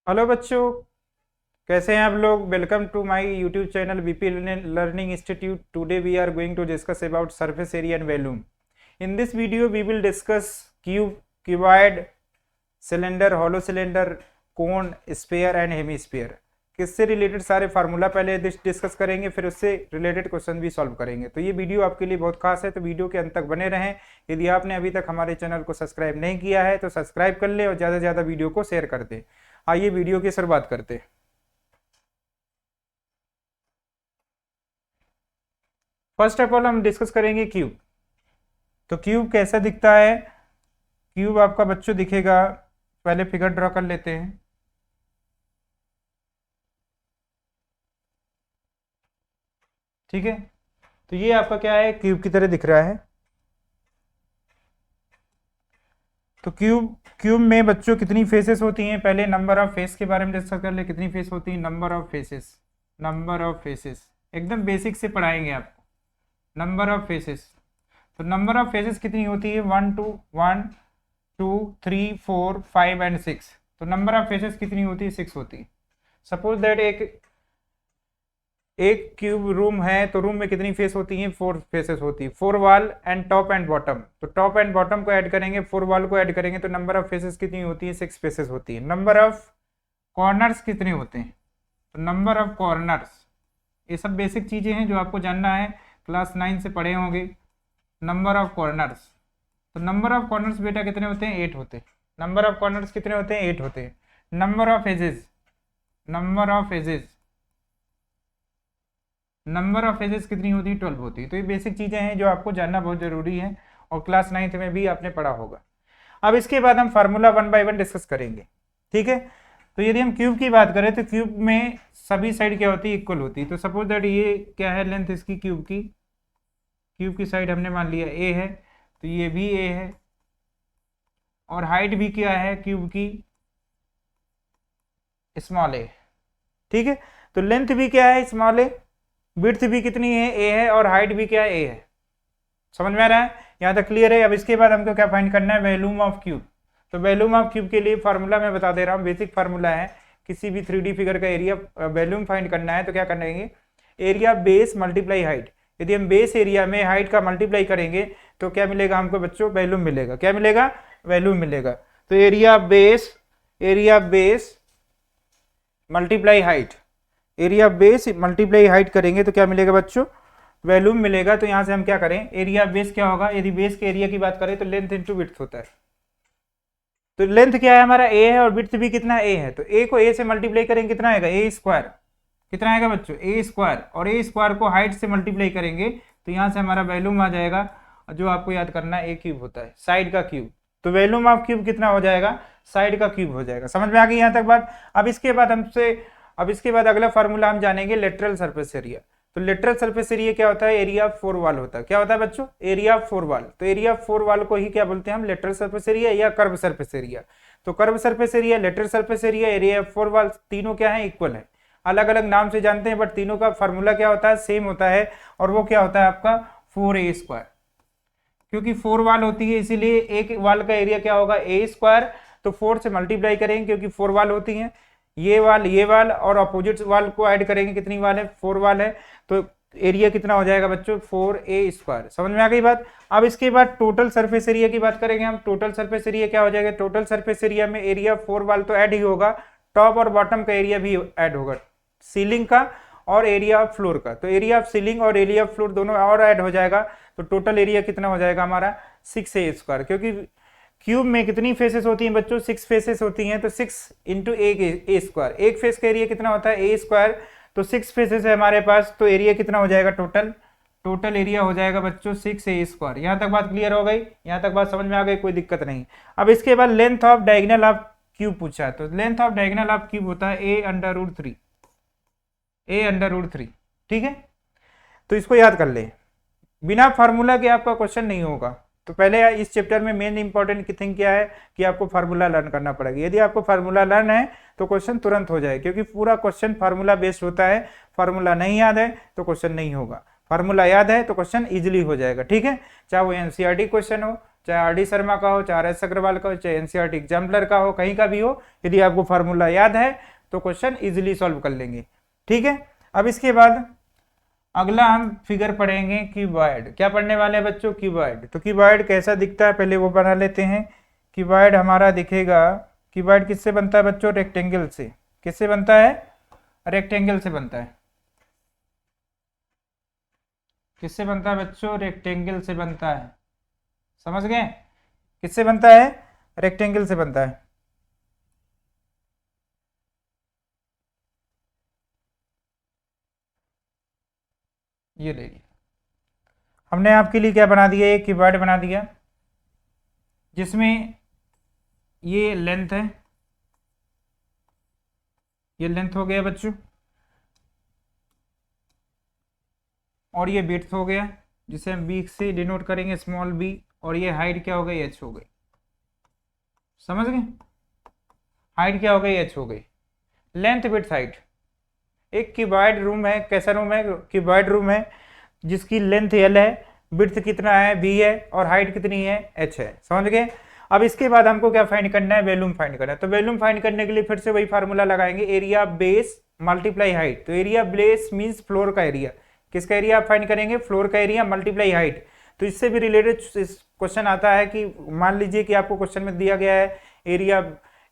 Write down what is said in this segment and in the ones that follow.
Hello बच्चों, कैसे हैं आप लोग। Welcome to my YouTube channel VP learning institute. Today we are going to discuss about surface area and volume. In this video we will discuss cube, cuboid, cylinder, hollow cylinder, cone, sphere and hemisphere. किससे related सारे formula पहले discuss करेंगे, फिर उससे related question भी solve करेंगे। तो ये वीडियो आपके लिए बहुत खास है, तो वीडियो के अंत तक बने रहें। यदि आपने अभी तक हमारे चैनल को सब्सक्राइब नहीं किया है तो सब्सक्राइब कर ले और ज़्यादा से ज़्यादा वीडियो को शेयर कर दे। आइए वीडियो की शुरुआत करते हैं। फर्स्ट ऑफ ऑल हम डिस्कस करेंगे क्यूब। तो क्यूब कैसा दिखता है। क्यूब आपका बच्चों दिखेगा, पहले फिगर ड्रॉ कर लेते हैं। ठीक है, तो ये आपका क्या है, क्यूब की तरह दिख रहा है। तो क्यूब क्यूब में बच्चों कितनी फेसेस होती हैं, पहले नंबर ऑफ फेस के बारे में डिस्कस कर ले। कितनी फेस होती है, number of faces. Number of faces एकदम बेसिक से पढ़ाएंगे आपको। नंबर ऑफ फेसेस, तो नंबर ऑफ फेसेस कितनी होती है, 1 2 1 2 3 4 5 एंड 6। तो नंबर ऑफ फेसेस कितनी होती है, 6 होती है। सपोज दैट एक एक क्यूब रूम है, तो रूम में कितनी फेस होती है, 4 फेसेस होती है। 4 wall and top and bottom, तो टॉप एंड बॉटम को ऐड करेंगे, 4 वॉल को ऐड करेंगे, तो नंबर ऑफ फेसेस कितनी होती है, 6 फेसेस होती है। नंबर ऑफ कॉर्नर्स कितने होते हैं, तो नंबर ऑफ कॉर्नर्स, ये सब बेसिक चीजें हैं जो आपको जानना है, क्लास 9 से पढ़े होंगे। नंबर ऑफ कॉर्नर्स, तो नंबर ऑफ कॉर्नर्स बेटा कितने होते हैं, 8 होते हैं। नंबर ऑफ कॉर्नर्स कितने होते हैं, 8 होते हैं। Number of edges, number of edges, number of edges कितनी होती है, 12 होती है। तो ये बेसिक चीजें हैं जो आपको जानना बहुत जरूरी है, और क्लास 9th में भी आपने पढ़ा होगा। अब इसके बाद हम फार्मूला 1 बाय 1 डिस्कस करेंगे। ठीक है, तो यदि हम क्यूब की बात करें तो क्यूब में सभी साइड क्या होती है, इक्वल होती है। तो सपोज दैट ये क्या है, लेंथ इसकी क्यूब की साइड हमने मान लिया ए है, तो ये भी ए है। और हाइट भी क्या है क्यूब की, स्मॉल ए। ठीक है, तो लेंथ भी क्या है, स्मॉल ए। विड्थ भी कितनी है, ए है। और हाइट भी क्या है, ए है। समझ में आ रहा है, यहाँ तक क्लियर है। अब इसके बाद हमको क्या फाइंड करना है, वॉल्यूम ऑफ क्यूब। तो वॉल्यूम ऑफ क्यूब के लिए फार्मूला मैं बता दे रहा हूँ, बेसिक फार्मूला है। किसी भी 3D फिगर का एरिया वॉल्यूम फाइंड करना है तो क्या करेंगे, एरिया बेस मल्टीप्लाई हाइट। यदि हम बेस एरिया में हाइट का मल्टीप्लाई करेंगे तो क्या मिलेगा हमको बच्चों, वॉल्यूम मिलेगा। क्या मिलेगा, वॉल्यूम मिलेगा। तो area base multiply height, area base multiply height करेंगे तो क्या मिलेगा बच्चों, वॉल्यूम मिलेगा। तो यहां से हम क्या करें, एरिया बेस क्या होगा, यदि बेस के एरिया की बात करें तो लेंथ इंटू विड्थ होता है। तो लेंथ क्या है हमारा, ए है, और विड्थ भी कितना, ए है। तो ए को ए से मल्टीप्लाई करेंगे, कितना आएगा, ए स्क्वायर। कितना आएगा बच्चों, ए स्क्वायर। और ए स्क्वायर को हाइट से मल्टीप्लाई करेंगे तो यहां से हमारा वॉल्यूम आ जाएगा। जो आपको याद करना है, ए क्यूब होता है, साइड का क्यूब। तो वॉल्यूम ऑफ क्यूब कितना हो जाएगा, साइड का क्यूब हो जाएगा। समझ में आ गई यहाँ तक बात। अब इसके बाद अगला फार्मूला हम जानेंगे, लेटरल सरफेस एरिया। तो लेटरल सरफेस एरिया क्या होता है, एरिया ऑफ 4 वॉल होता है। क्या होता है बच्चों, एरिया ऑफ 4 वॉल। तो एरिया ऑफ 4 वॉल को ही क्या बोलते हैं हम, लेटरल सरफेस एरिया या कर्व सरफेस एरिया। तो curve surface area, lateral surface area, area of 4 wall, तीनों क्या है, इक्वल है। अलग अलग नाम से जानते हैं, बट तीनों का फार्मूला क्या होता है, सेम होता है। और वो क्या होता है आपका, 4a स्क्वायर। क्योंकि 4 वाल होती है इसीलिए एक वाल का एरिया क्या होगा, ए स्क्वायर। तो 4 से मल्टीप्लाई करेंगे क्योंकि 4 वाल होती हैं। ये वाल और अपोजिट वाल को ऐड करेंगे, कितनी वाल है, 4 वाल है। तो एरिया कितना हो जाएगा बच्चों, 4a स्क्वायर। समझ में आ गई बात। अब इसके बाद टोटल सरफेस एरिया की बात करेंगे हम। टोटल सरफेस एरिया क्या हो जाएगा, टोटल सरफेस एरिया में एरिया 4 वाल तो ऐड ही होगा, टॉप और बॉटम का एरिया भी ऐड होगा, सीलिंग का और एरिया ऑफ फ्लोर का। तो एरिया ऑफ सीलिंग और एरिया ऑफ फ्लोर दोनों और ऐड हो जाएगा। तो टोटल एरिया कितना हो जाएगा हमारा, 6a स्क्वायर। क्योंकि क्यूब में कितनी फेसेस होती हैं बच्चों, 6 फेसेस होती हैं। तो 6 इंटू ए स्क्वायर, एक फेस का एरिया कितना होता है, ए स्क्वायर। तो 6 फेसेस है हमारे पास, तो एरिया कितना हो जाएगा, टोटल एरिया हो जाएगा बच्चों 6a स्क्वायर। यहाँ तक बात क्लियर हो गई, यहाँ तक बात समझ में आ गई, कोई दिक्कत नहीं। अब इसके बाद length of diagonal of cube पूछा है। तो length of diagonal of cube होता है a√3, a√3। ठीक है, तो इसको याद कर ले, बिना फार्मूला के आपका क्वेश्चन नहीं होगा। तो पहले इस चैप्टर में मेन इंपॉर्टेंट थिंग क्या है कि आपको फार्मूला लर्न करना पड़ेगा। यदि आपको फार्मूला लर्न है तो क्वेश्चन तुरंत हो जाए, क्योंकि पूरा क्वेश्चन फार्मूला बेस्ड होता है। फार्मूला नहीं याद है तो क्वेश्चन नहीं होगा, फार्मूला याद है तो क्वेश्चन इजिली हो जाएगा। ठीक है, चाहे वो एनसीईआरटी क्वेश्चन हो, चाहे आर.डी. शर्मा का हो, चाहे आर.एस. अग्रवाल का हो, चाहे एनसीईआरटी एग्जाम्पलर का हो, कहीं का भी हो, यदि आपको फार्मूला याद है तो क्वेश्चन इजीली सॉल्व कर लेंगे। ठीक है, अब इसके बाद अगला हम फिगर पढ़ेंगे क्यूबॉइड। क्या पढ़ने वाले हैं बच्चों? क्यूबॉइड। तो क्यूबॉइड कैसा दिखता है पहले वो बना लेते हैं। क्यूबॉइड हमारा दिखेगा, क्यूबॉइड किससे बनता है बच्चों? रेक्टेंगल से। किससे बनता है? रेक्टेंगल से बनता है। किससे बनता है बच्चों? रेक्टेंगल से बनता है। समझ गए? किससे बनता है? रेक्टेंगल से बनता है। ये ले लिया हमने आपके लिए, क्या बना दिया? एक क्यूबॉइड बना दिया जिसमें ये लेंथ है, ये लेंथ हो गया बच्चों, और ये विड्थ हो गया जिसे हम बी से डिनोट करेंगे, स्मॉल बी, और ये हाइट क्या हो गई? एच हो गई। समझ गए? हाइट क्या हो गई? एच हो गई। Length width height. एक क्यूबॉइड रूम है, कैसा रूम है? क्यूबॉइड रूम है जिसकी लेंथ एल है, विड्थ कितना है? बी है, और हाइट कितनी है? एच है। समझ गए? अब इसके बाद हमको क्या फाइंड करना है? वॉल्यूम फाइंड करना है। तो वॉल्यूम फाइंड करने के लिए फिर से वही फार्मूला लगाएंगे, एरिया बेस मल्टीप्लाई हाइट। तो एरिया बेस मींस फ्लोर का एरिया। किसका एरिया आप फाइंड करेंगे? फ्लोर का एरिया मल्टीप्लाई हाइट। तो इससे भी रिलेटेड क्वेश्चन आता है कि मान लीजिए कि आपको क्वेश्चन में दिया गया है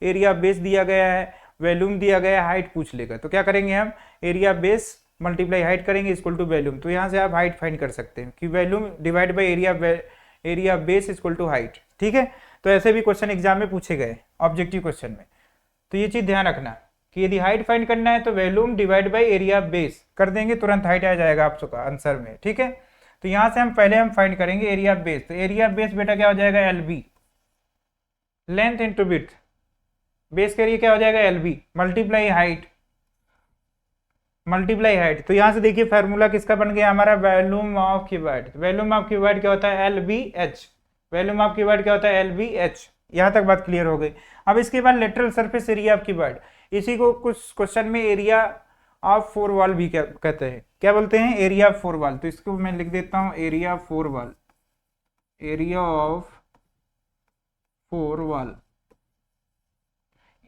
एरिया बेस दिया गया है, वॉल्यूम दिया गया है, हाइट पूछ लेगा, तो क्या करेंगे हम? एरिया बेस मल्टीप्लाई हाइट करेंगे इक्वल टू वॉल्यूम। तो यहाँ से आप हाइट फाइंड कर सकते हैं कि volume divide by area base equal to height. ठीक है, तो ऐसे भी क्वेश्चन एग्जाम में पूछे गए ऑब्जेक्टिव क्वेश्चन में। तो ये चीज ध्यान रखना कि यदि हाइट फाइंड करना है तो volume divide by area base कर देंगे, तुरंत हाइट आ जाएगा आपका आंसर में। ठीक है, तो यहाँ से हम पहले फाइंड करेंगे एरिया बेस। तो एरिया बेस बेटा क्या हो जाएगा? L B, length into width, base के एरिया क्या हो जाएगा? L B multiply height, multiply height. तो यहाँ से देखिए फार्मूला किसका बन गया हमारा? Volume of cuboid. Volume of cuboid क्या होता है? L B H. Volume of cuboid क्या होता है? L B H. यहाँ तक बात क्लियर हो गई। अब इसके बाद lateral surface area of cuboid, इसी को कुछ क्वेश्चन में एरिया ऑफ फोर वॉल भी कहते हैं। क्या बोलते हैं? Area of four wall. तो इसको मैं लिख देता हूँ area of four wall, area of four wall.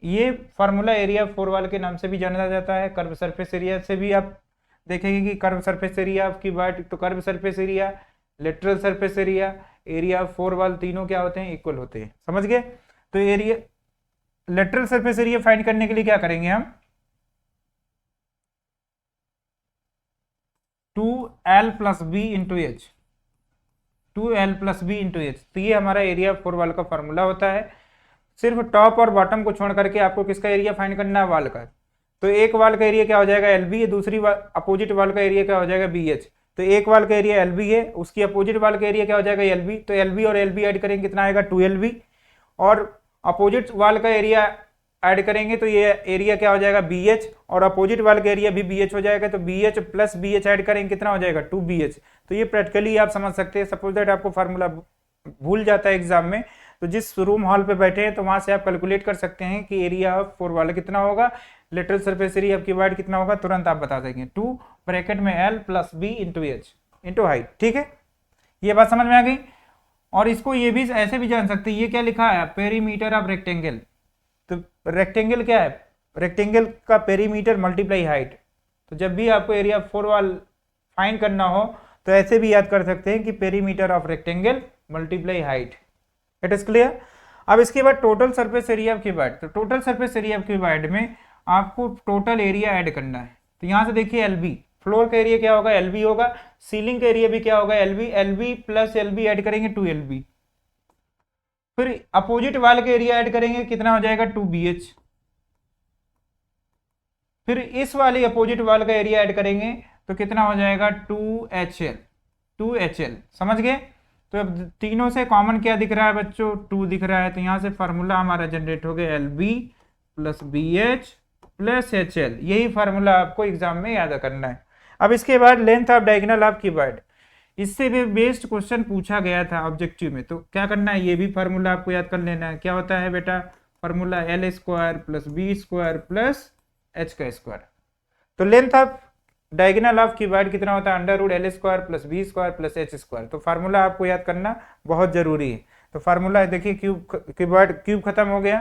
ये फार्मूला एरिया फोर वॉल के नाम से भी जाना जाता है। कर्व सरफेस एरिया से भी आप देखेंगे कि curve surface area of cuboid, तो curve surface area, lateral surface area of four wall, तीनों क्या होते हैं? इक्वल होते हैं। समझ गए? तो area lateral surface area find करने के लिए क्या करेंगे हम? 2l plus B into H, 2l plus B into H. तो ये हमारा एरिया फोर वॉल का फॉर्मूला होता है। सिर्फ टॉप और बॉटम को छोड़ करके आपको किसका एरिया फाइंड करना है? वॉल का। तो एक वॉल का एरिया क्या हो जाएगा? एल बी, दूसरी अपोजिट वॉल का एरिया क्या हो जाएगा? B H. तो एक वॉल का एरिया एल बी है, उसकी अपोजिट वॉल का एरिया क्या हो जाएगा? L B. तो एल बी और एल बी ऐड करेंगे कितना आएगा? 2LB। और अपोजिट वॉल का एरिया ऐड करेंगे तो ये एरिया क्या हो जाएगा? बी एच, और अपोजिट वॉल का एरिया भी बी एच हो जाएगा। तो B H plus B H add करेंगे कितना हो जाएगा? 2BH। तो ये प्रैक्टिकली आप समझ सकते हैं। सपोज दैट आपको फार्मूला भूल जाता है एग्जाम में, तो जिस रूम हॉल पे बैठे हैं तो वहां से आप कैलकुलेट कर सकते हैं कि एरिया ऑफ फोर वॉल कितना होगा, lateral surface area of cuboid कितना होगा, तुरंत आप बता देंगे। 2 ब्रैकेट में L plus B into H into height. ठीक है, ये बात समझ में आ गई। और इसको ये भी ऐसे भी जान सकते हैं, ये क्या लिखा है? Perimeter of rectangle. तो रेक्टेंगल क्या है? रेक्टेंगल का पेरीमीटर मल्टीप्लाई हाइट। तो जब भी आपको area of four wall find करना हो तो ऐसे भी याद कर सकते हैं कि perimeter of rectangle multiply height. It is clear? अब इसके बाद total surface area of cuboid. तो total surface area of cuboid में आपको टोटल एरिया ऐड करना है। तो यहां से देखिए LB, फ्लोर का एरिया क्या होगा? LB होगा। सीलिंग का एरिया भी क्या होगा? LB। LB plus LB add करेंगे 2LB। फिर अपोजिट वाल का एरिया ऐड करेंगे कितना हो जाएगा? 2BH। फिर इस वाले अपोजिट वाल का एरिया ऐड करेंगे तो कितना हो जाएगा? 2HL। 2HL। समझ गए? तो अब तीनों से कॉमन क्या दिख रहा है बच्चों? 2 दिख रहा है। तो यहां से फार्मूला हमारा जनरेट हो गया LB plus BH plus HL। यही फार्मूला आपको एग्जाम में याद करना है। अब इसके बाद length of diagonal of cuboid, इससे भी बेस्ड क्वेश्चन पूछा गया था ऑब्जेक्टिव में। तो क्या करना है? ये भी फार्मूला आपको याद कर लेना है। क्या होता है बेटा? Formula L square plus B square plus H का स्क्वायर। तो length of diagonal of cuboid कितना होता है? Under root L square plus B square plus H square. तो फार्मूला आपको याद करना बहुत जरूरी है। तो फार्मूला देखिए, क्यूब खत्म हो गया,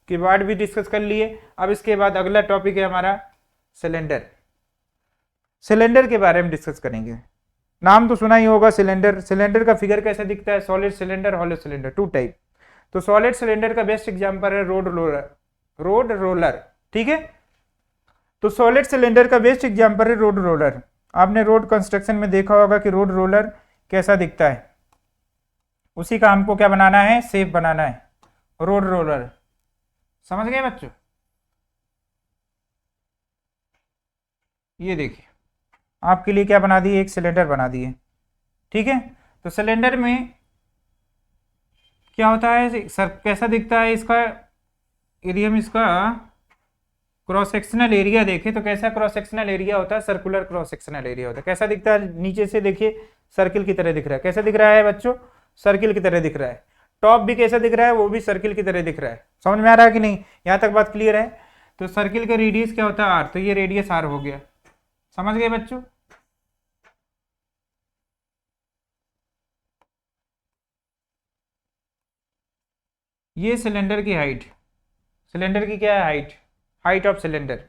क्यूबॉइड भी डिस्कस कर लिए। अब इसके बाद अगला टॉपिक है हमारा सिलेंडर। सिलेंडर के बारे में डिस्कस करेंगे। नाम तो सुना ही होगा सिलेंडर। सिलेंडर का फिगर कैसा दिखता है? Solid cylinder, hollow cylinder, two type. तो सॉलिड सिलेंडर का बेस्ट एग्जांपल है रोड रोलर, रोड रोलर, ठीक है। तो सॉलिड सिलेंडर का बेस्ट एग्जांपल है रोड रोलर। आपने रोड कंस्ट्रक्शन में देखा होगा कि रोड रोलर कैसा दिखता है, उसी का हमको क्या बनाना है? शेप बनाना है, रोड रोलर। समझ गए बच्चों? ये देखिए आपके लिए क्या बना दिए? एक सिलेंडर बना दिए, ठीक है। तो सिलेंडर में क्या होता है सर, कैसा दिखता है? इसका एरिया में इसका क्रॉस सेक्शनल एरिया देखें तो कैसा क्रॉस सेक्शनल एरिया होता है? सर्कुलर क्रॉस सेक्शनल एरिया होता है। कैसा दिखता है? नीचे से देखिए सर्किल की तरह दिख रहा है। कैसा दिख रहा है बच्चों? सर्किल की तरह दिख रहा है। टॉप भी कैसा दिख रहा है? वो भी सर्किल की तरह दिख रहा है। समझ में आ रहा है कि नहीं? यहां तक बात क्लियर है? तो सर्किल का रेडियस क्या होता है? आर। तो ये रेडियस आर हो गया। समझ गए बच्चों? ये सिलेंडर की हाइट, सिलेंडर की क्या है? Height, height of cylinder.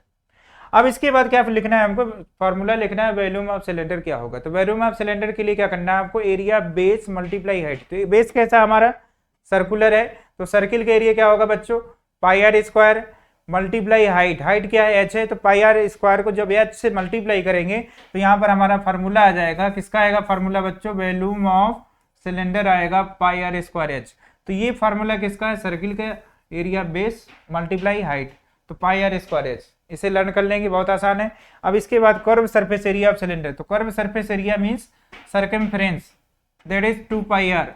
अब इसके बाद क्या लिखना है हमको? फॉर्मूला लिखना है वॉल्यूम ऑफ सिलेंडर क्या होगा। तो वॉल्यूम ऑफ सिलेंडर के लिए क्या करना है आपको? Area base multiply height. तो बेस कैसा हमारा? सर्कुलर है, तो सर्किल का एरिया क्या होगा बच्चों? Pi are square multiply height. Height क्या है? एच है, तो पाई आर स्क्वायर को जब एच से मल्टीप्लाई करेंगे तो यहाँ पर हमारा फार्मूला आ जाएगा। किसका आएगा फार्मूला बच्चों? वॉल्यूम ऑफ सिलेंडर आएगा पाई आर स्क्वायर एच। तो ये फार्मूला किसका है? सर्किल का एरिया बेस मल्टीप्लाई हाइट, तो पाई आर स्क्वायर एच। इसे लर्न कर लेंगे, बहुत आसान है। अब इसके बाद curve surface area of cylinder. तो curve surface area means circumference, that is 2 pi r.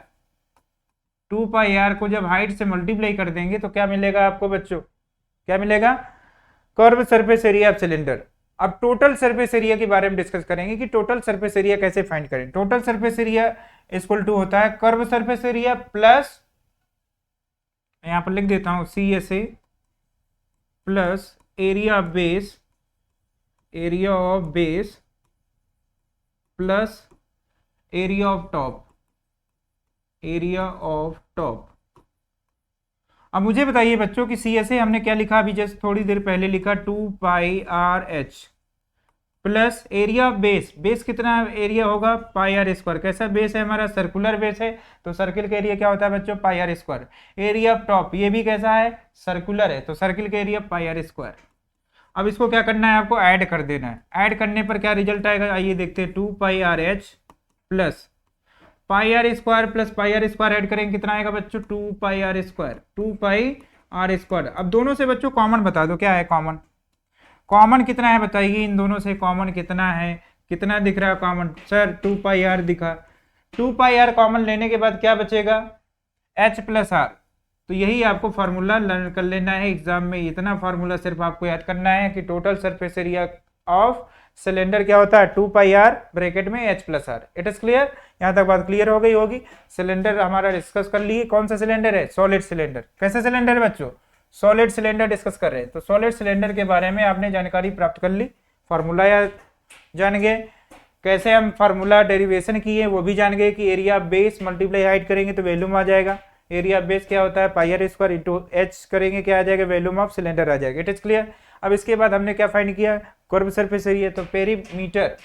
2 pi r को जब हाइट से मल्टीप्लाई कर देंगे तो क्या मिलेगा आपको बच्चों? क्या मिलेगा? Curve surface area of cylinder. अब टोटल सरफेस एरिया के बारे में डिस्कस करेंगे कि टोटल सरफेस एरिया कैसे फाइंड करें। Total surface area equal to होता है कर्व सरफेस एरिया प्लस, यहां पर लिख देता हूं C S A, plus area of base, area of base plus area of top, area of top. अब मुझे बताइए बच्चों कि सी एस ए हमने क्या लिखा? अभी जस्ट थोड़ी देर पहले लिखा 2 pi R H plus area of base. Base कितना एरिया होगा? Pi are square. कैसा बेस है हमारा? सर्कुलर बेस है, तो सर्किल का एरिया क्या होता है बच्चों? Pi are square. Area of top, ये भी कैसा है? सर्कुलर है, तो सर्किल का एरिया पाई आर स्क्वायर। अब इसको क्या करना है आपको? ऐड कर देना है। ऐड करने पर क्या रिजल्ट आएगा? आइए देखते हैं। 2 pi R H plus pi are square plus pi are square add करेंगे, कितना आएगा बच्चों? 2 pi are square, 2 pi are square. अब दोनों से बच्चों कॉमन बता दो, क्या है कॉमन? कॉमन कितना है बताइए? इन दोनों से कॉमन कितना है? कितना दिख रहा है कॉमन? सर 2 पाई आर दिखा। 2 पाई आर कॉमन लेने के बाद क्या बचेगा? H plus R. तो यही आपको फार्मूला लर्न कर लेना है एग्जाम में। इतना फार्मूला सिर्फ आपको याद करना है कि total surface area of cylinder क्या होता है? 2 पाई आर ब्रैकेट में H plus R. It is clear? यहां तक बात क्लियर हो गई होगी। सिलेंडर हमारा डिस्कस कर लिए। कौन सा सिलेंडर है? Solid cylinder. कैसे सिलेंडर है बच्चों? सॉलिड सिलेंडर डिस्कस कर रहे हैं। तो सॉलिड सिलेंडर के बारे में आपने जानकारी प्राप्त कर ली, फार्मूला या जान गए, कैसे हम फार्मूला डेरिवेशन किए वो भी जान गए कि एरिया बेस मल्टीप्लाई हाइट करेंगे तो वॉल्यूम आ जाएगा। एरिया बेस क्या होता है? Pi are square into H करेंगे, क्या आ जाएगा? वॉल्यूम ऑफ सिलेंडर आ जाएगा। It is clear? अब इसके बाद हमने क्या फाइंड किया? Curve surface area. तो पेरीमीटर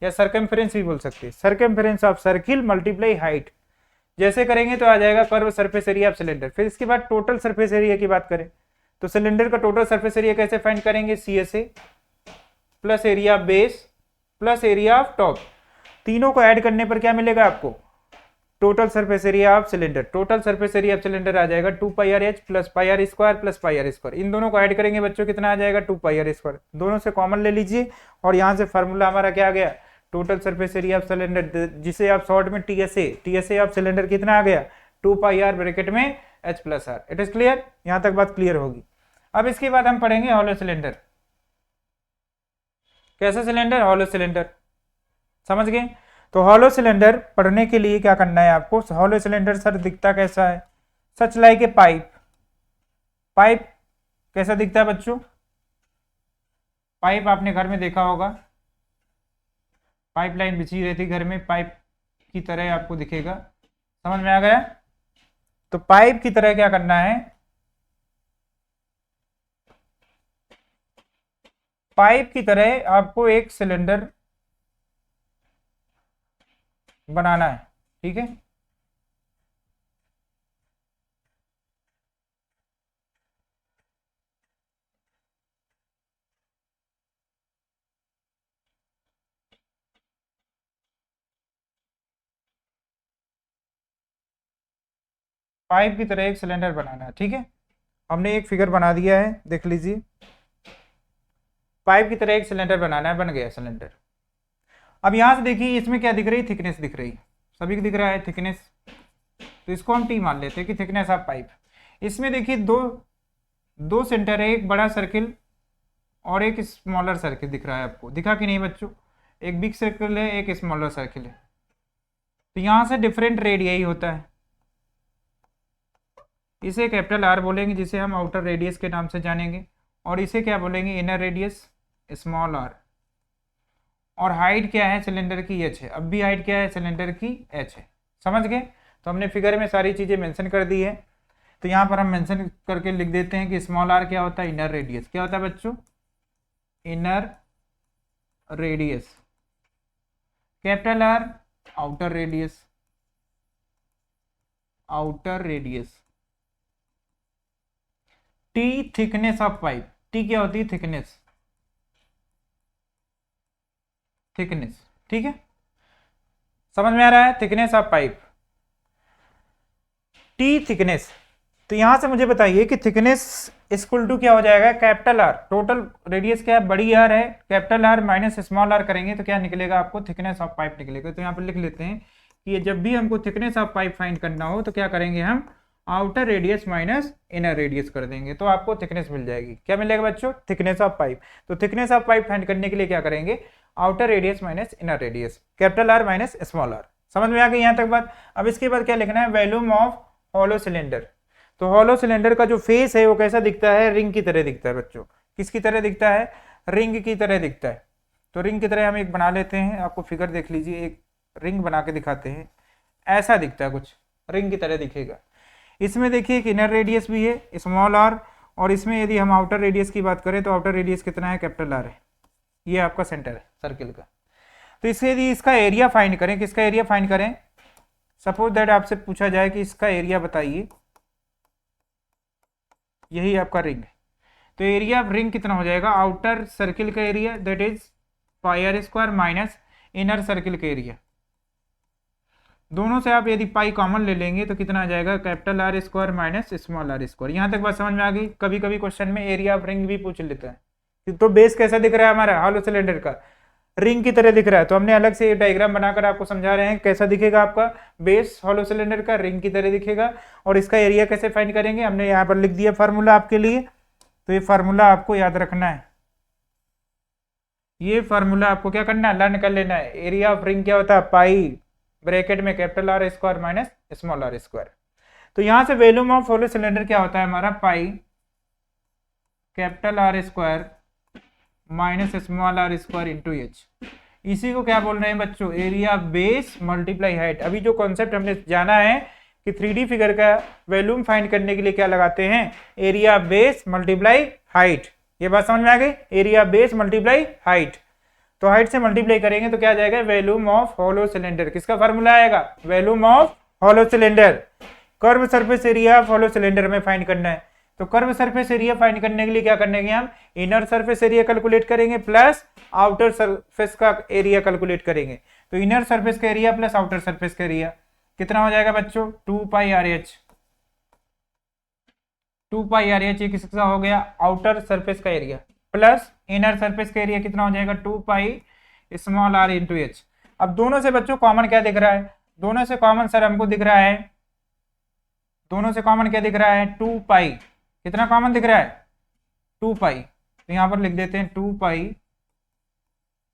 या सर्कमफ्रेंस भी बोल सकते हैं, circumference of circle multiply height जैसे करेंगे तो आ जाएगा curve surface area of cylinder. फिर इसके बाद टोटल सरफेस एरिया की बात करें तो सिलेंडर का टोटल सरफेस एरिया कैसे फाइंड करेंगे? C S A plus area base plus area of top, तीनों को ऐड करने पर क्या मिलेगा आपको? Total surface area of cylinder. Total surface area of cylinder आ जाएगा 2 pi R H plus pi are square plus pi are square. इन दोनों को ऐड करेंगे बच्चों, कितना आ जाएगा? 2 पाई आर स्क्वायर। दोनों से कॉमन ले लीजिए और यहां से फार्मूला हमारा क्या आ गया? Total surface area of cylinder, जिसे आप शॉर्ट में टीएसए ऑफ सिलेंडर कितना आ गया? 2 पाई आर ब्रैकेट में H plus R. It is clear? यहां तक बात क्लियर होगी। अब इसके बाद हम पढ़ेंगे हॉलो सिलेंडर। कैसा सिलेंडर? Hollow cylinder. समझ गए? तो हॉलो सिलेंडर पढ़ने के लिए क्या करना है आपको? हॉलो सिलेंडर सर दिखता कैसा है? सच लाइक ए पाइप। पाइप कैसा दिखता है बच्चों? पाइप आपने घर में देखा होगा, पाइपलाइन बिछी रहती घर में, पाइप की तरह आपको दिखेगा। समझ में आ गया? तो पाइप की तरह क्या करना है, पाइप की तरह आपको एक सिलेंडर बनाना है, ठीक है। पाइप की तरह एक सिलेंडर बनाना है, ठीक है। हमने एक फिगर बना दिया है, देख लीजिए। पाइप की तरह एक सिलेंडर बनाना है, बन गया सिलेंडर। अब यहां से देखिए इसमें क्या दिख रही है, थिकनेस दिख रही है, सभी को दिख रहा है थिकनेस। तो इसको हम टी मान लेते हैं कि थिकनेस ऑफ पाइप। इसमें देखिए दो दो सेंटर है, एक बड़ा सर्किल और एक स्मॉलर सर्किल दिख रहा है आपको, दिखा कि नहीं बच्चों? एक बिग सर्किल है, एक स्मॉलर सर्किल है। तो यहां से डिफरेंट रेडियस होता है, इसे कैपिटल आर बोलेंगे जिसे हम आउटर रेडियस के नाम से जानेंगे, और इसे क्या बोलेंगे, इनर रेडियस स्मॉल आर। और हाइट क्या है सिलेंडर की, एच है। अब भी हाइट क्या है सिलेंडर की, एच है। समझ गए? तो हमने फिगर में सारी चीज़ें मेंशन कर दी है। तो यहाँ पर हम मेंशन करके लिख देते हैं कि स्मॉल आर क्या होता है, इनर रेडियस। क्या होता है बच्चों, inner radius. Capital are outer radius, outer radius. T thickness of pipe, T क्या होती है, थिकनेस, थिकनेस, ठीक है। समझ में आ रहा है, thickness of pipe, T thickness. तो यहां से मुझे बताइए कि थिकनेस इक्वल टू क्या हो जाएगा, कैपिटल आर, टोटल रेडियस क्या है, बड़ी आर है, capital R minus small R करेंगे तो क्या निकलेगा आपको, थिकनेस ऑफ पाइप निकलेगा। तो यहाँ पर लिख लेते हैं कि ये जब भी हमको थिकनेस ऑफ पाइप फाइंड करना हो तो क्या करेंगे, हम outer radius minus inner radius कर देंगे, तो आपको थिकनेस मिल जाएगी। क्या मिलेगा बच्चों, थिकनेस ऑफ पाइप। तो थिकनेस ऑफ पाइप फाइंड करने के लिए क्या करेंगे, outer radius minus inner radius, capital R minus small R. समझ में आ गई यहाँ तक बात? अब इसके बाद क्या लिखना है, वॉल्यूम ऑफ हॉलो सिलेंडर। तो हॉलो सिलेंडर का जो फेस है वो कैसा दिखता है, रिंग की तरह दिखता है बच्चों। किसकी तरह दिखता है, रिंग की तरह दिखता है। तो रिंग की तरह हम एक बना लेते हैं, आपको फिगर देख लीजिए, एक रिंग बना के दिखाते हैं। ऐसा दिखता है कुछ, रिंग की तरह दिखेगा। इसमें देखिए एक इनर रेडियस भी है स्मॉल आर, और इसमें यदि हम आउटर रेडियस की बात करें तो आउटर रेडियस कितना है, कैपिटल आर है। ये आपका सेंटर है सर्किल का। तो इससे यदि इसका एरिया फाइंड करें, किसका एरिया फाइंड करें, सपोज दैट आपसे पूछा जाए कि इसका एरिया बताइए, यही आपका रिंग है। तो एरिया ऑफ रिंग कितना हो जाएगा, आउटर सर्किल का area that is pi are square minus inner circle का एरिया। दोनों से आप यदि पाई कॉमन ले लेंगे तो कितना आ जाएगा, capital R square minus small R square. यहां तक बात समझ में आ गई? कभी कभी क्वेश्चन में एरिया ऑफ रिंग भी पूछ लेता है। तो बेस कैसा दिख रहा है हमारा हॉलो सिलेंडर का, रिंग की तरह दिख रहा है। तो हमने अलग से डायग्राम बनाकर आपको समझा रहे हैं कैसा दिखेगा आपका बेस हॉलो सिलेंडर का, रिंग की तरह दिखेगा। और इसका एरिया कैसे फाइंड करेंगे, हमने यहाँ पर लिख दिया फार्मूला आपके लिए। तो ये फार्मूला आपको याद रखना है, ये फार्मूला आपको क्या करना है, लर्न कर लेना है। एरिया ऑफ रिंग क्या होता है, पाई ब्रैकेट में capital R square minus small R square. तो यहां से वॉल्यूम ऑफ हॉलो सिलेंडर क्या होता है हमारा, pi capital R square minus small R square into H. इसी को क्या बोल रहे हैं बच्चों, एरिया बेस मल्टीप्लाई हाइट। अभी जो कॉन्सेप्ट हमने जाना है कि 3D फिगर का वॉल्यूम फाइंड करने के लिए क्या लगाते हैं, एरिया बेस मल्टीप्लाई हाइट। ये बात समझ में आ गई, एरिया बेस मल्टीप्लाई हाइट। तो हाइट से मल्टीप्लाई करेंगे तो क्या आ जाएगा, वॉल्यूम ऑफ हॉलो सिलेंडर। किसका फार्मूला आएगा, volume of hollow cylinder. Curve surface area of hollow cylinder में फाइंड करना है। तो कर्व सरफेस एरिया फाइंड करने के लिए क्या करेंगे, हम इनर सरफेस एरिया कैलकुलेट करेंगे प्लस आउटर सरफेस का एरिया कैलकुलेट करेंगे। तो इनर सरफेस का एरिया प्लस आउटर सरफेस का एरिया कितना हो जाएगा बच्चों, 2 pi are H. 2 pi are H ये किसका हो गया, आउटर सरफेस का एरिया, प्लस इनर सरफेस का एरिया कितना हो जाएगा, 2 pi small R into H. अब दोनों से बच्चों कॉमन क्या दिख रहा है, दोनों से कॉमन सर हमको दिख रहा है, दोनों से कॉमन क्या दिख रहा है, 2 पाई। कितना कॉमन दिख रहा है, 2 पाई। तो यहां पर लिख देते हैं 2 pi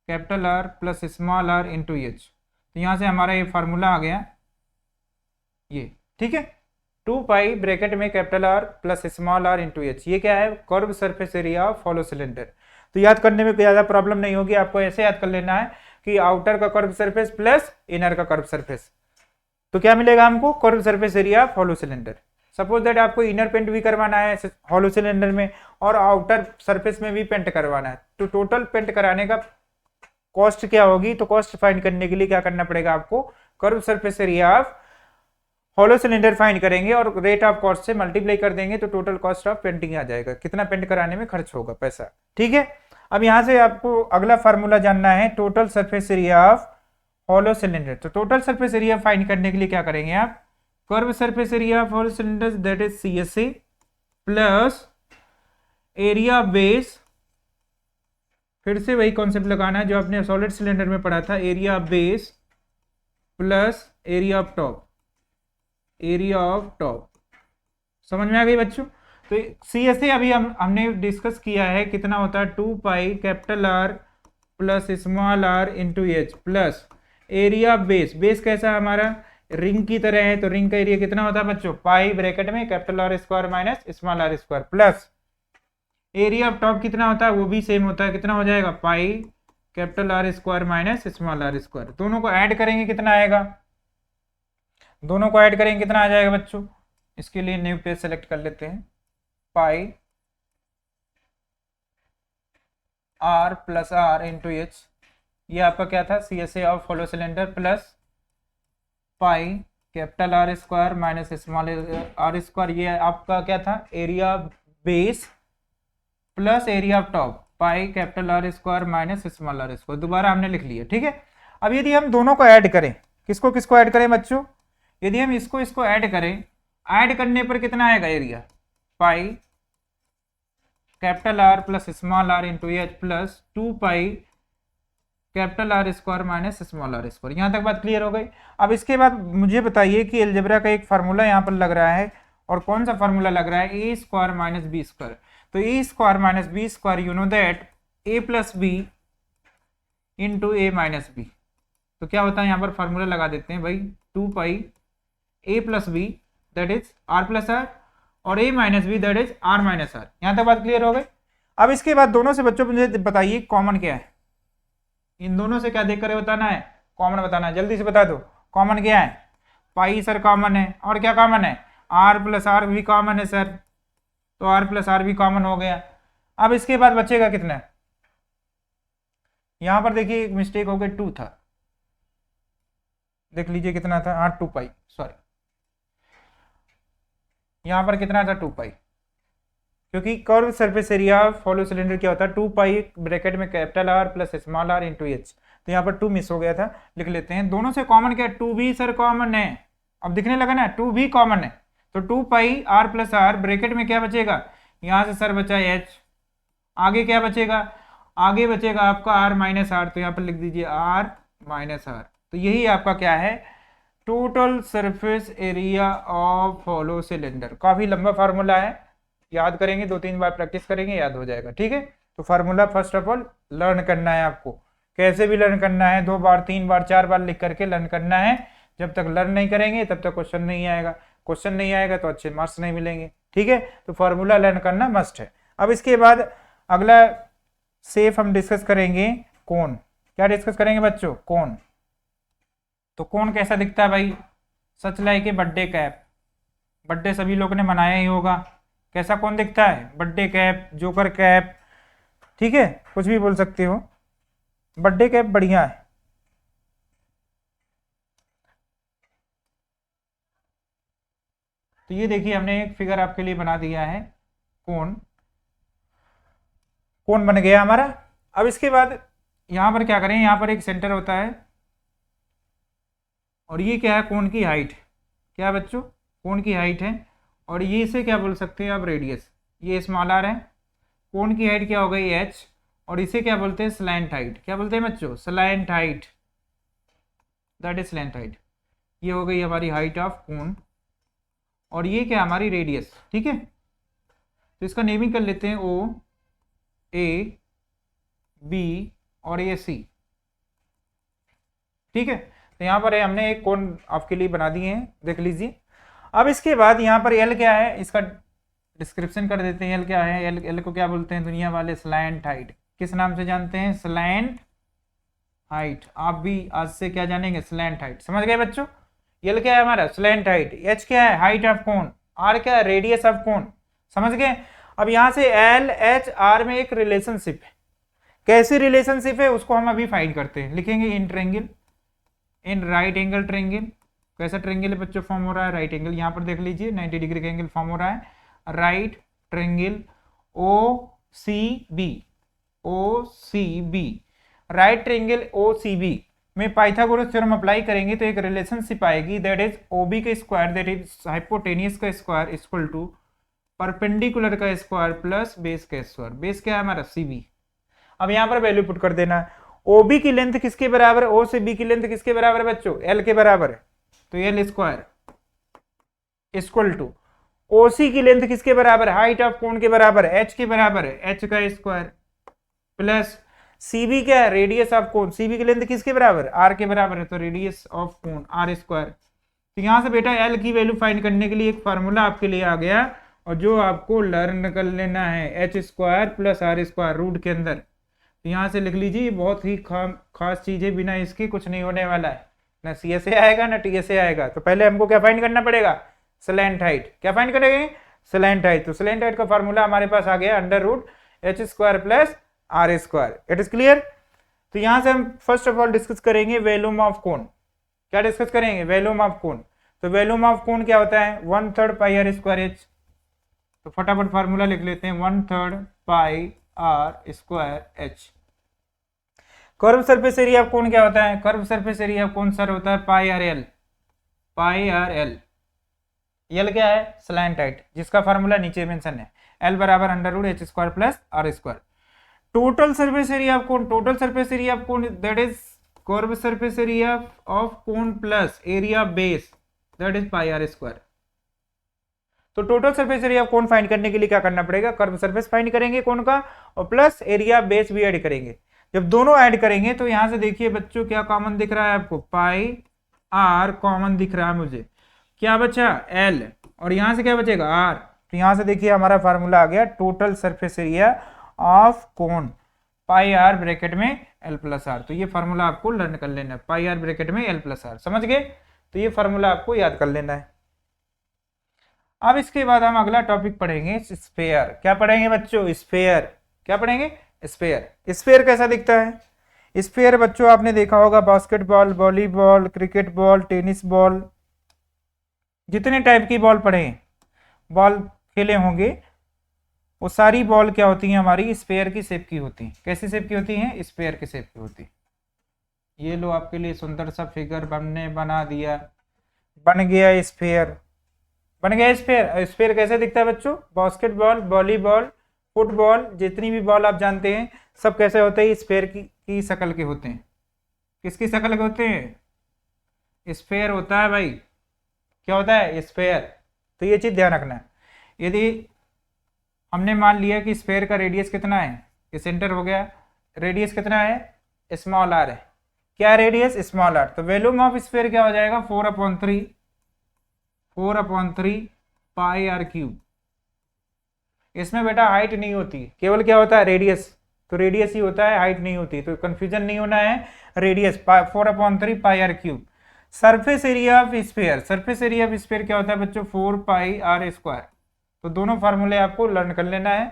capital R plus small R into H. तो यहां से हमारा ये फार्मूला आ गया ये, ठीक है। 2 पाई ब्रैकेट में capital R plus small R into H, ये क्या है, curve surface area of hollow cylinder. तो याद करने में कोई ज्यादा प्रॉब्लम नहीं होगी, आपको ऐसे याद कर लेना है कि आउटर का कर्व सरफेस प्लस इनर का कर्व सरफेस। तो क्या मिलेगा हमको, curve surface area of hollow cylinder. Suppose that आपको इनर पेंट भी करवाना है हॉलो सिलेंडर में और आउटर सरफेस में भी पेंट करवाना है, तो टोटल पेंट कराने का कॉस्ट क्या होगी, तो कॉस्ट फाइंड करने के लिए क्या करना पड़ेगा आपको, curve surface area of hollow cylinder find करेंगे और रेट ऑफ कॉस्ट से मल्टीप्लाई कर देंगे, तो टोटल कॉस्ट ऑफ पेंटिंग आ जाएगा, कितना पेंट कराने में खर्च होगा पैसा। ठीक है, अब यहां से आपको अगला फार्मूला जानना है, total surface area of hollow cylinder. तो टोटल सरफेस एरिया फाइंड करने के लिए क्या करेंगे आप, curve surface area of hollow cylinder that is CSA plus area base, फिर से वही कॉन्सेप्ट लगाना है जो आपने सॉलिड सिलेंडर में पढ़ा था, area base plus area of top, area of top. समझ में आ गई बच्चों। तो CSA अभी हमने डिस्कस किया है, कितना होता है 2 pi capital R plus small r into H plus area base, base कैसा हमारा रिंग की तरह है, तो रिंग का एरिया कितना होता है बच्चों, पाई ब्रैकेट में capital R square minus small r square plus area of top कितना होता है, वो भी सेम होता है, कितना हो जाएगा pi capital R square minus small r square. दोनों को ऐड करेंगे कितना आएगा, दोनों को ऐड करेंगे कितना आ जाएगा बच्चों, इसके लिए न्यू पेज सेलेक्ट कर लेते हैं, पाई R plus R into H, ये आपका क्या था CSA of hollow cylinder plus pi capital R square minus small r square, ये आपका क्या था area base plus area of top pi capital R square minus small r square, दोबारा हमने लिख लिया। ठीक है, अब यदि हम दोनों को ऐड करें, किसको किसको ऐड करें बच्चों, यदि हम इसको ऐड करें, ऐड करने पर कितना आएगा area, pi capital R plus small r into H plus 2 pi capital R square minus small r square. यहाँ तक बात क्लियर हो गई। अब इसके बाद मुझे बताइए कि अलजेब्रा का एक फार्मूला यहाँ पर लग रहा है, और कौन सा फार्मूला लग रहा है, A square minus B square. तो A square minus B square, you know that A plus B into A minus B, तो क्या होता है यहाँ पर फार्मूला लगा देते हैं भाई, 2 pi A plus B that is R plus R और A minus B that is R minus R. यहाँ तक बात क्लियर हो गई। अब इसके बाद दोनों से बच्चों मुझे बताइए कॉमन क्या है, इन दोनों से क्या देख कर बताना है, कॉमन बताना है, जल्दी से बता दो कॉमन क्या है, पाई सर कॉमन है, और क्या कॉमन है, आर प्लस आर भी कॉमन है सर, तो आर प्लस आर भी कॉमन हो गया। अब इसके बाद बचेगा कितना, यहां पर देखिए एक मिस्टेक हो गई, 2 था, देख लीजिए कितना था, 2 पाई, सॉरी यहां पर कितना था 2 पाई, क्योंकि curve surface area hollow cylinder क्या होता है 2 पाई ब्रैकेट में capital R plus small r into H, तो यहाँ पर 2 मिस हो गया था, लिख लेते हैं। दोनों से कॉमन क्या है, 2 भी सर कॉमन है, अब दिखने लगा ना 2 भी कॉमन है, तो 2 पाई R प्लस R ब्रैकेट में क्या बचेगा, यहाँ से सर बचा h, आगे क्या बचेगा, आगे बचेगा आपका R माइनस R, तो यहाँ पर लिख दीजिए R माइनस R। तो यही आपका क्या है, total surface area of hollow cylinder. काफी लंबा फार्मूला है, याद करेंगे 2-3 बार प्रैक्टिस करेंगे याद हो जाएगा। ठीक है, तो formula first of all learn करना है आपको, कैसे भी लर्न करना है, 2 बार 3 बार 4 बार लिख करके लर्न करना है। जब तक लर्न नहीं करेंगे तब तक क्वेश्चन नहीं आएगा, क्वेश्चन नहीं आएगा तो अच्छे मार्क्स नहीं मिलेंगे। ठीक है, तो फार्मूला लर्न करना मस्ट है। अब इसके बाद अगला सेफ हम डिस्कस करेंगे कोन। क्या डिस्कस करेंगे बच्चों, कोन। तो कोन कैसा दिखता है भाई, सच लाइक ए बर्थडे कैप, बर्थडे सभी लोगों ने मनाया ही होगा, कैसा कौन दिखता है, बर्थडे कैप, जोकर कैप, ठीक है कुछ भी बोल सकते हो, बर्थडे कैप बढ़िया है। तो ये देखिए हमने एक फिगर आपके लिए बना दिया है, कोन, कोन बन गया हमारा। अब इसके बाद यहां पर क्या करें, यहां पर एक सेंटर होता है और ये क्या है, कोन की हाइट, क्या बच्चों, कोन की हाइट है, और ये इसे क्या बोल सकते हैं आप, रेडियस, ये स्मॉल आर है, कोन की हाइट क्या हो गई h, और इसे क्या बोलते हैं, स्लैंट हाइट। क्या बोलते हैं बच्चों, slant height, that is slant height. ये हो गई हमारी हाइट ऑफ कोन, और ये क्या हमारी रेडियस। ठीक है, तो इसका नेमिंग कर लेते हैं ओ ए बी और ए सी। ठीक है, तो यहाँ पर हमने एक कोन आपके लिए बना दिए हैं, देख लीजिए। अब इसके बाद यहाँ पर एल क्या है, इसका डिस्क्रिप्शन कर देते हैं, एल क्या है, एल को क्या बोलते हैं दुनिया वाले, स्लैंट हाइट। किस नाम से जानते हैं, स्लैंट हाइट। आप भी आज से क्या जानेंगे, स्लैंट हाइट। समझ गए बच्चों, एल क्या है हमारा, स्लैंट हाइट। एच क्या है, हाइट ऑफ कोन, आर क्या है, रेडियस ऑफ कोन, समझ गए। अब यहां से एल एच आर में एक रिलेशनशिप है, कैसी रिलेशनशिप है उसको हम अभी फाइंड करते हैं। लिखेंगे in triangle, in right angle triangle, कैसा ट्रेंगल है बच्चों फॉर्म हो रहा है, राइट एंगल, यहां पर देख लीजिए 90 डिग्री का एंगल फॉर्म हो रहा है, right triangle O C B, O C B, right triangle O C B में पाइथागोरस थ्योरम अप्लाई करेंगे तो एक रिलेशनशिप आएगी, दैट इज ओबी का स्क्वायर दैट इज हाइपोटेनियस का स्क्वायर इक्वल टू परपेंडिकुलर का स्क्वायर प्लस बेस का square, base क्या है हमारा सी बी। अब यहां पर वैल्यू पुट कर देना है, ओबी की लेंथ किसके बराबर है, ओ से बी की लेंथ किसके बराबर है बच्चों, एल के बराबर है, तो L square equal to OC की लेंथ किसके बराबर है, हाइट ऑफ कोन के बराबर है, एच के बराबर है, एच का स्क्वायर प्लस सीबी क्या है, रेडियस ऑफ कोन, सीबी की लेंथ किसके बराबर, आर के बराबर है, तो radius of cone R square. तो यहां से बेटा एल की वैल्यू फाइंड करने के लिए एक फार्मूला आपके लिए आ गया, और जो आपको लर्न कर लेना है, H square plus R square root के अंदर। तो यहां से लिख लीजिए, बहुत ही खास चीज है, बिना इसके कुछ नहीं होने वाला है, ना सी एस ए आएगा ना टी एस ए आएगा। तो पहले हमको क्या फाइंड करना पड़ेगा, स्लैंट हाइट, क्या फाइंड करेंगे, स्लैंट हाइट। तो स्लैंट हाइट का फार्मूला हमारे पास आ गया under root H square plus R square, it is clear. तो यहां से हम फर्स्ट ऑफ ऑल डिस्कस करेंगे वैल्यूम ऑफ कोन, क्या डिस्कस करेंगे, वैल्यूम ऑफ कोन। तो वैल्यूम ऑफ कोन क्या होता है, 1/3 पाई आर स्क्वायर एच। तो फटाफट फार्मूला लिख लेते हैं, 1/3 pi are square H. Curve surface area of cone क्या होता है, curve surface area of cone sir होता है pi R L, pi R L. L क्या है, स्लैंट हाइट, जिसका फार्मूला नीचे मेंशन है, एल बराबर under root H square plus R square. Total surface area of cone, total surface area of cone that is curve surface area of cone plus area base that is pi are square. तो total surface area of cone find करने के लिए क्या करना पड़ेगा, curve surface find करेंगे कोन का, और प्लस एरिया बेस भी ऐड करेंगे। जब दोनों ऐड करेंगे तो यहां से देखिए बच्चों क्या कॉमन दिख रहा है आपको, पाई आर कॉमन दिख रहा है मुझे, क्या बचा एल, और यहां से क्या बचेगा आर। तो यहां से देखिए हमारा फार्मूला आ गया, total surface area of cone pi R bracket में एल प्लस आर। तो ये फार्मूला आपको लर्न कर लेना है, पाई आर ब्रैकेट में एल प्लस आर, समझ गए। तो ये फार्मूला आपको याद कर लेना है। अब इसके बाद हम अगला टॉपिक पढ़ेंगे स्फेयर। क्या पढ़ेंगे बच्चों, स्फेयर, क्या पढ़ेंगे, स्फेयर। स्फेयर कैसा दिखता है, स्फेयर बच्चों आपने देखा होगा basketball, volleyball, cricket ball, tennis ball, जितने टाइप की बॉल पढ़े, बॉल खेले होंगे, वो सारी बॉल क्या होती हैं हमारी स्फेयर की शेप की होती हैं। कैसी शेप की होती हैं, स्फेयर की शेप की होती है। ये लो आपके लिए सुंदर सा फिगर हमने बना दिया, बन गया स्फेयर, बन गया स्फेयर। स्फेयर कैसे दिखता है बच्चों, बास्केटबॉल, वॉलीबॉल, फुटबॉल, जितनी भी बॉल आप जानते हैं सब कैसे होते हैं, स्फेयर की शक्ल के होते हैं। किसकी शक्ल के होते हैं, स्फेयर होता है भाई, क्या होता है, स्फेयर। तो ये चीज ध्यान रखना है। यदि हमने मान लिया कि स्फेयर का रेडियस कितना है, ये सेंटर हो गया, रेडियस कितना है, स्मॉल आर है, क्या रेडियस, स्मॉल आर। तो वॉल्यूम ऑफ स्फेयर क्या हो जाएगा, 4/3 पाई आर क्यूब। इसमें बेटा हाइट नहीं होती, केवल क्या होता है, रेडियस। तो रेडियस ही होता है, हाइट नहीं होती, तो कंफ्यूजन नहीं होना है, radius 4/3 pi R cube. Surface area of sphere, surface area of sphere क्या होता है बच्चों, 4 पाई आर स्क्वायर। तो दोनों फार्मूले आपको लर्न कर लेना है।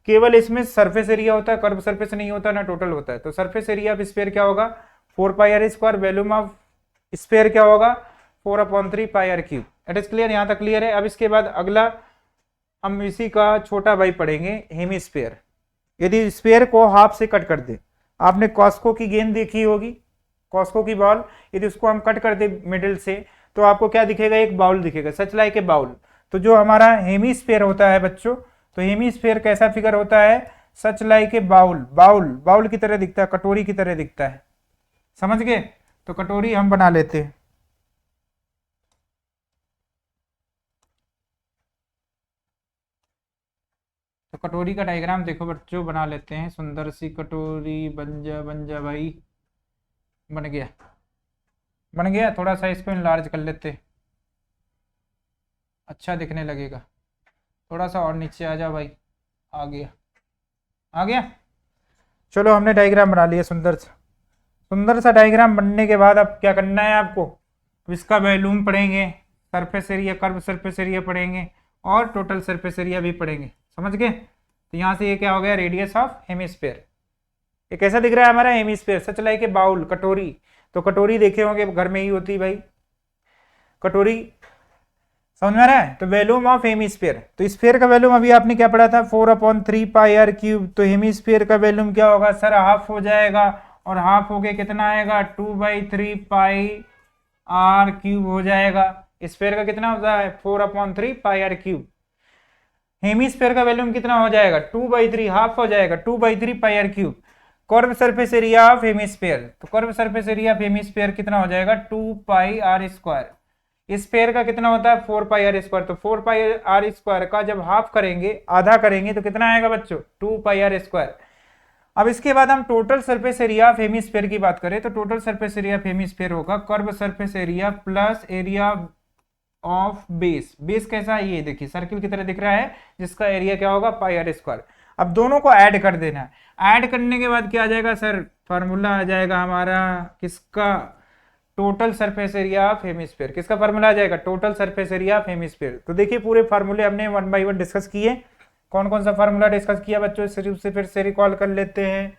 केवल इसमें सरफेस एरिया होता है, कर्व सरफेस नहीं होता, ना टोटल होता है। तो सरफेस एरिया ऑफ स्फेयर क्या होगा, 4 pi are square, volume of sphere क्या होगा, 4/3 pi R cube. It is clear, यहां तक क्लियर है। अब इसके बाद अगला हम इसी का छोटा भाई पढ़ेंगे, हेमिस्फेयर। यदि स्फेयर को हाफ से कट कर दे, आपने कॉस्को की गेंद देखी होगी, कॉस्को की बॉल, यदि उसको हम कट कर दे मिडिल से, तो आपको क्या दिखेगा, एक बाउल दिखेगा, सच लाइक ए बाउल। तो जो हमारा हेमिस्फेयर होता है बच्चों, तो हेमिस्फेयर कैसा फिगर होता है, such like a bowl, bowl bowl की तरह दिखता है, कटोरी की तरह दिखता है, समझ गए। तो कटोरी हम बना लेते हैं। तो कटोरी का डायग्राम देखो बच्चों, बना लेते हैं, सुंदर सी कटोरी बन जा भाई, बन गया, बन गया। थोड़ा सा इसको इनलार्ज कर लेते, अच्छा दिखने लगेगा। थोड़ा सा और नीचे आ जा भाई, आ गया, आ गया। चलो हमने डायग्राम बना लिया सुंदर सा डायग्राम बनने के बाद अब क्या करना है आपको, इसका वॉल्यूम पढ़ेंगे, surface area, curve surface area पढ़ेंगे, और टोटल सरफेस एरिया भी पढ़ेंगे, समझ गए। तो यहाँ से ये क्या हो गया, रेडियस ऑफ हेमिस्फीयर। ये कैसा दिख रहा है हमारा hemisphere, such like a bowl, कटोरी। तो कटोरी देखे होंगे घर में ही होती है भाई कटोरी, समझ में आ रहा है। तो वॉल्यूम ऑफ हेमिस्फीयर, तो स्फीयर का वॉल्यूम अभी आपने क्या पढ़ा था 4/3 पाई आर क्यूब। तो हेमिस्फीयर का वॉल्यूम क्या होगा सर, हाफ हो जाएगा, और हाफ हो के कितना आएगा 2/3 पाई आर क्यूब हो जाएगा। स्फीयर का कितना होता है 4/3 पाई आर क्यूब। हेमिस्फीयर का वॉल्यूम कितना हो जाएगा 2/3, हाफ हो जाएगा 2/3 pi R cube. Curve surface area of hemisphere, तो curve surface area of hemisphere कितना हो जाएगा 2 पाई आर स्क्वायर। स्फीयर का कितना होता है 4 पाई आर स्क्वायर। तो 4 पाई आर स्क्वायर का जब हाफ करेंगे, आधा करेंगे, तो कितना आएगा बच्चों 2 पाई आर स्क्वायर। अब इसके बाद हम total surface area of hemisphere की बात करें, तो total surface area of hemisphere होगा curve surface area plus area of base. Base कैसा है, ये देखिए सर्किल की तरह दिख रहा है, जिसका एरिया क्या होगा पाई आर स्क्वायर। अब दोनों को ऐड कर देना है। ऐड करने के बाद क्या आ जाएगा सर, फार्मूला आ जाएगा हमारा किसका, total surface area of hemisphere. किसका फार्मूला आ जाएगा, total surface area of hemisphere. तो देखिए पूरे फार्मूले हमने 1 बाय 1 डिस्कस किए। कौन कौन सा फार्मूला डिस्कस किया बच्चों, सिर्फ से फिर से रिकॉल कर लेते हैं,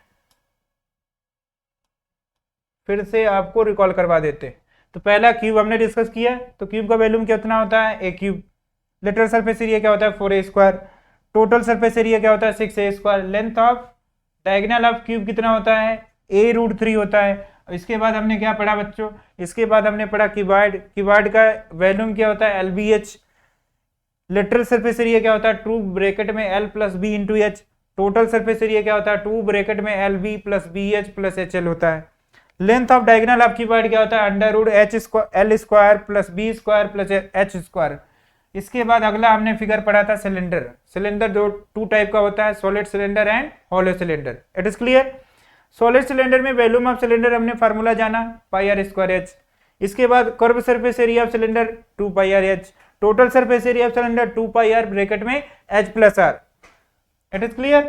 फिर से आपको रिकॉल करवा देते हैं। तो पहला क्यूब हमने डिस्कस किया, तो क्यूब का वॉल्यूम कितना होता है ए क्यूब। लेटरल सरफेस एरिया क्या होता है 4a square. Total surface area क्या होता है 6a square. Length of diagonal of cube कितना होता है a√3 होता है। इसके बाद हमने क्या पढ़ा बच्चों, इसके बाद हमने पढ़ा क्यूबॉइड। क्यूबॉइड का वॉल्यूम क्या होता है LBH। लेटरल सरफेस एरिया क्या होता है 2 ब्रैकेट में L plus B into H. Total surface area क्या होता है 2 ब्रैकेट में LB plus BH plus HL होता है। Length of diagonal of cuboid क्या होता है √L square plus B square plus H square. इसके बाद अगला हमने फिगर पढ़ा था सिलेंडर। सिलेंडर टू टाइप का होता है, solid cylinder and hollow cylinder. It is clear. Solid cylinder में वॉल्यूम ऑफ सिलेंडर हमने फार्मूला जाना पाई आर स्क्वायर एच। इसके बाद curve surface area of cylinder 2 pi are H. Total surface area of cylinder 2 pi R bracket में H plus R. It is clear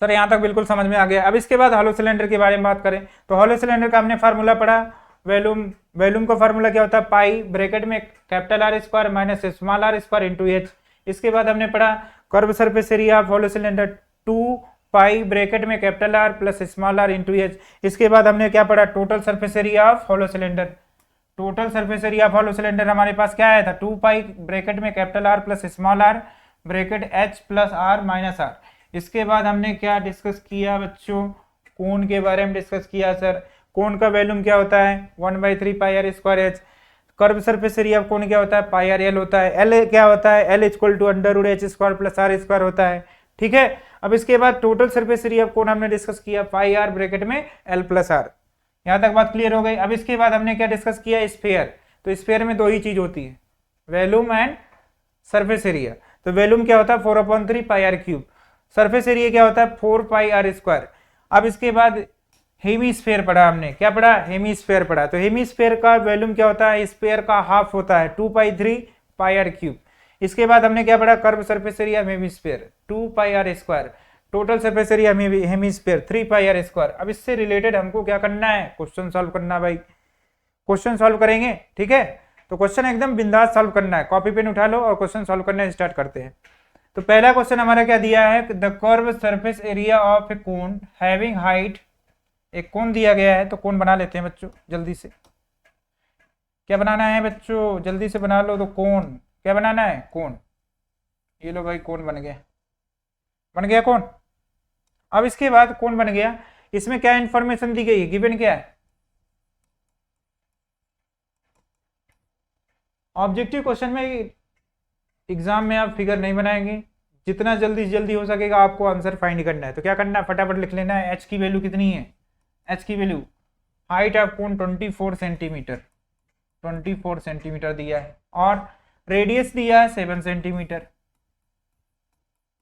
sir, यहां तक बिल्कुल समझ में आ गया। अब इसके बाद हॉलो सिलेंडर के बारे में बात करें, तो हॉलो सिलेंडर का हमने फार्मूला पढ़ा, वॉल्यूम का फार्मूला क्या होता है पाई ब्रैकेट में capital R square minus small R square into H. इसके बाद हमने पढ़ा curve surface area of hollow cylinder 2 pi bracket में capital R plus small R into H. इसके बाद हमने क्या पढ़ा total surface area of hollow cylinder. Total surface area of hollow cylinder हमारे पास क्या आया था 2 पाई ब्रैकेट में capital R plus small R bracket H plus R minus R. इसके बाद हमने क्या डिस्कस किया बच्चों, कोण के बारे में डिस्कस किया सर। कोण का वॉल्यूम क्या होता है 1/3 pi are square H. Curve surface area of cone क्या होता है पाई आर एल होता है। एल क्या होता है L equal to √H square plus R square होता है, ठीक है। अब इसके बाद टोटल सरफेस एरिया ऑफ कोण हमने डिस्कस किया पाई आर ब्रैकेट में L प्लस आर। यहां तक बात क्लियर हो गई। अब इसके बाद हमने क्या डिस्कस किया स्फीयर। तो स्फीयर में दो ही चीज होती है, वॉल्यूम एंड सरफेस एरिया। तो वॉल्यूम क्या होता है 4/3 pi R cube. Surface area क्या होता है 4 पाई आर स्क्वायर। अब इसके बाद हेमीस्फीयर पढ़ा हमने, क्या पढ़ा हेमीस्फीयर पढ़ा। तो हेमीस्फीयर का वॉल्यूम क्या होता है स्फीयर का हाफ होता है 2/3 पाई आर क्यूब। इसके बाद हमने क्या पढ़ा curve surface area hemisphere 2 pi are square. Total surface area hemisphere 3 pi are square. अब इससे रिलेटेड हमको क्या करना है क्वेश्चन सॉल्व करना भाई, क्वेश्चन सॉल्व करेंगे, ठीक है। तो क्वेश्चन एकदम बिंदास सॉल्व करना है, कॉपी पेन उठा लो और क्वेश्चन सॉल्व करना स्टार्ट करते हैं। तो पहला क्वेश्चन हमारा क्या दिया है the curve surface area of A cone having height. एक कोन दिया गया है, तो कोन बना लेते हैं बच्चों जल्दी से। क्या बनाना है बच्चों जल्दी से बना लो। तो कोन क्या बनाना है कोन। ये लो भाई कोन बन गया, बन गया कोन। अब इसके बाद कोन बन गया, इसमें क्या इंफॉर्मेशन दी गई है गिवन क्या है। ऑब्जेक्टिव क्वेश्चन में एग्जाम में आप फिगर नहीं बनाएंगे, जितना जल्दी जल्दी हो सकेगा आपको आंसर फाइंड करना है। तो क्या करना है फटाफट लिख लेना है एच की वैल्यू कितनी है। एच की value height of cone 24 centimetre, 24 centimetre दिया है और रेडियस दिया है 7 सेंटीमीटर।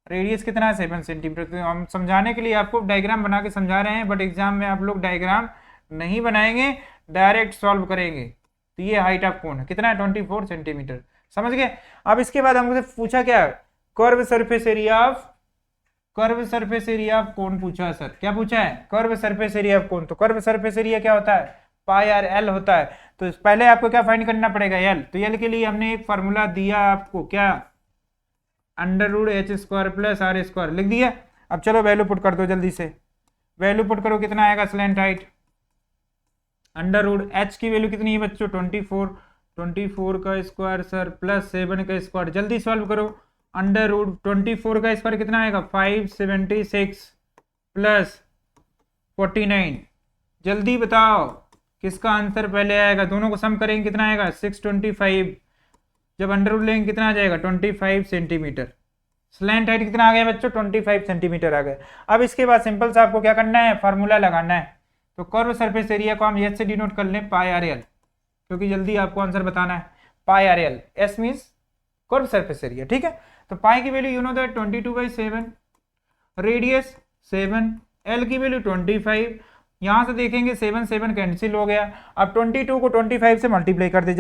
रेडियस कितना है 7 सेंटीमीटर। तो हम समझाने के लिए आपको डायग्राम बना के समझा रहे हैं, बट एग्जाम में आप लोग डायग्राम नहीं बनाएंगे, डायरेक्ट सॉल्व करेंगे। तो ये हाइट ऑफ कोन कितना है 24 सेंटीमीटर, समझ गए। अब इसके बाद हमसे पूछा क्या कर्व सरफेस एरिया ऑफ कोन पूछा है सर। क्या पूछा है कर्व सरफेस एरिया ऑफ कोन। तो कर्व सरफेस एरिया क्या होता है पाई आर एल होता है। तो पहले आपको क्या फाइंड करना पड़ेगा एल। तो एल के लिए हमने एक फार्मूला दिया आपको क्या under root H square plus R square लिख दिया। अब चलो वैल्यू पुट कर दो जल्दी से, वैल्यू पुट करो, कितना आएगा slant height, under root H की वैल्यू कितनी है बच्चों 24, 24 का स्क्वायर सर प्लस 7 का स्क्वायर, जल्दी सॉल्व करो। अंडर रूट 24 का स्क्वायर कितना आएगा 576 प्लस 49, जल्दी बताओ किसका आंसर पहले आएगा, दोनों को सम करेंगे कितना आएगा 625, जब अंडर रूट लेंगे कितना आ जाएगा 25 सेंटीमीटर। स्लैंट हाइट कितना आ गया बच्चों 25 सेंटीमीटर आ गया। अब इसके बाद सिंपल सा आपको क्या करना है, फार्मूला लगाना है। तो कर्व सरफेस एरिया को हम एच से डिनोट कर लें पाई आर एल, क्योंकि जल्दी आपको आंसर बताना है। Pi R L, S means curve surface area, ठीक है। तो पाई की value you know that 22/7, radius 7, L की वैल्यू 25, यहां से देखेंगे 7 7 कैंसिल हो गया। अब 22 को 25 से मल्टीप्लाई कर दे,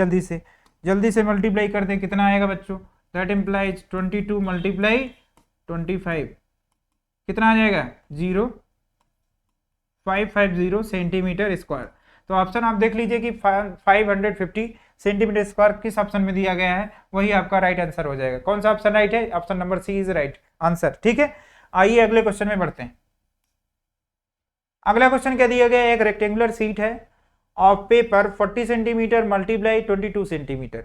जल्दी से मल्टीप्लाई कर दे, कितना आएगा बच्चों, दैट इम्प्लाइज 22 मल्टीप्लाई 25, कितना आ जाएगा 0550 सेंटीमीटर स्क्वायर। तो ऑप्शन आप देख लीजिए कि 550 सेंटीमीटर स्क्वायर किस ऑप्शन में दिया गया है, वही आपका राइट आंसर हो जाएगा। कौन सा ऑप्शन राइट है, option number C is right answer, ठीक है। आइए अगले क्वेश्चन में बढ़ते हैं। अगला क्वेश्चन क्या दिया गया है, एक रेक्टेंगुलर सीट है of paper 40 centimetre multiply 22 centimetre.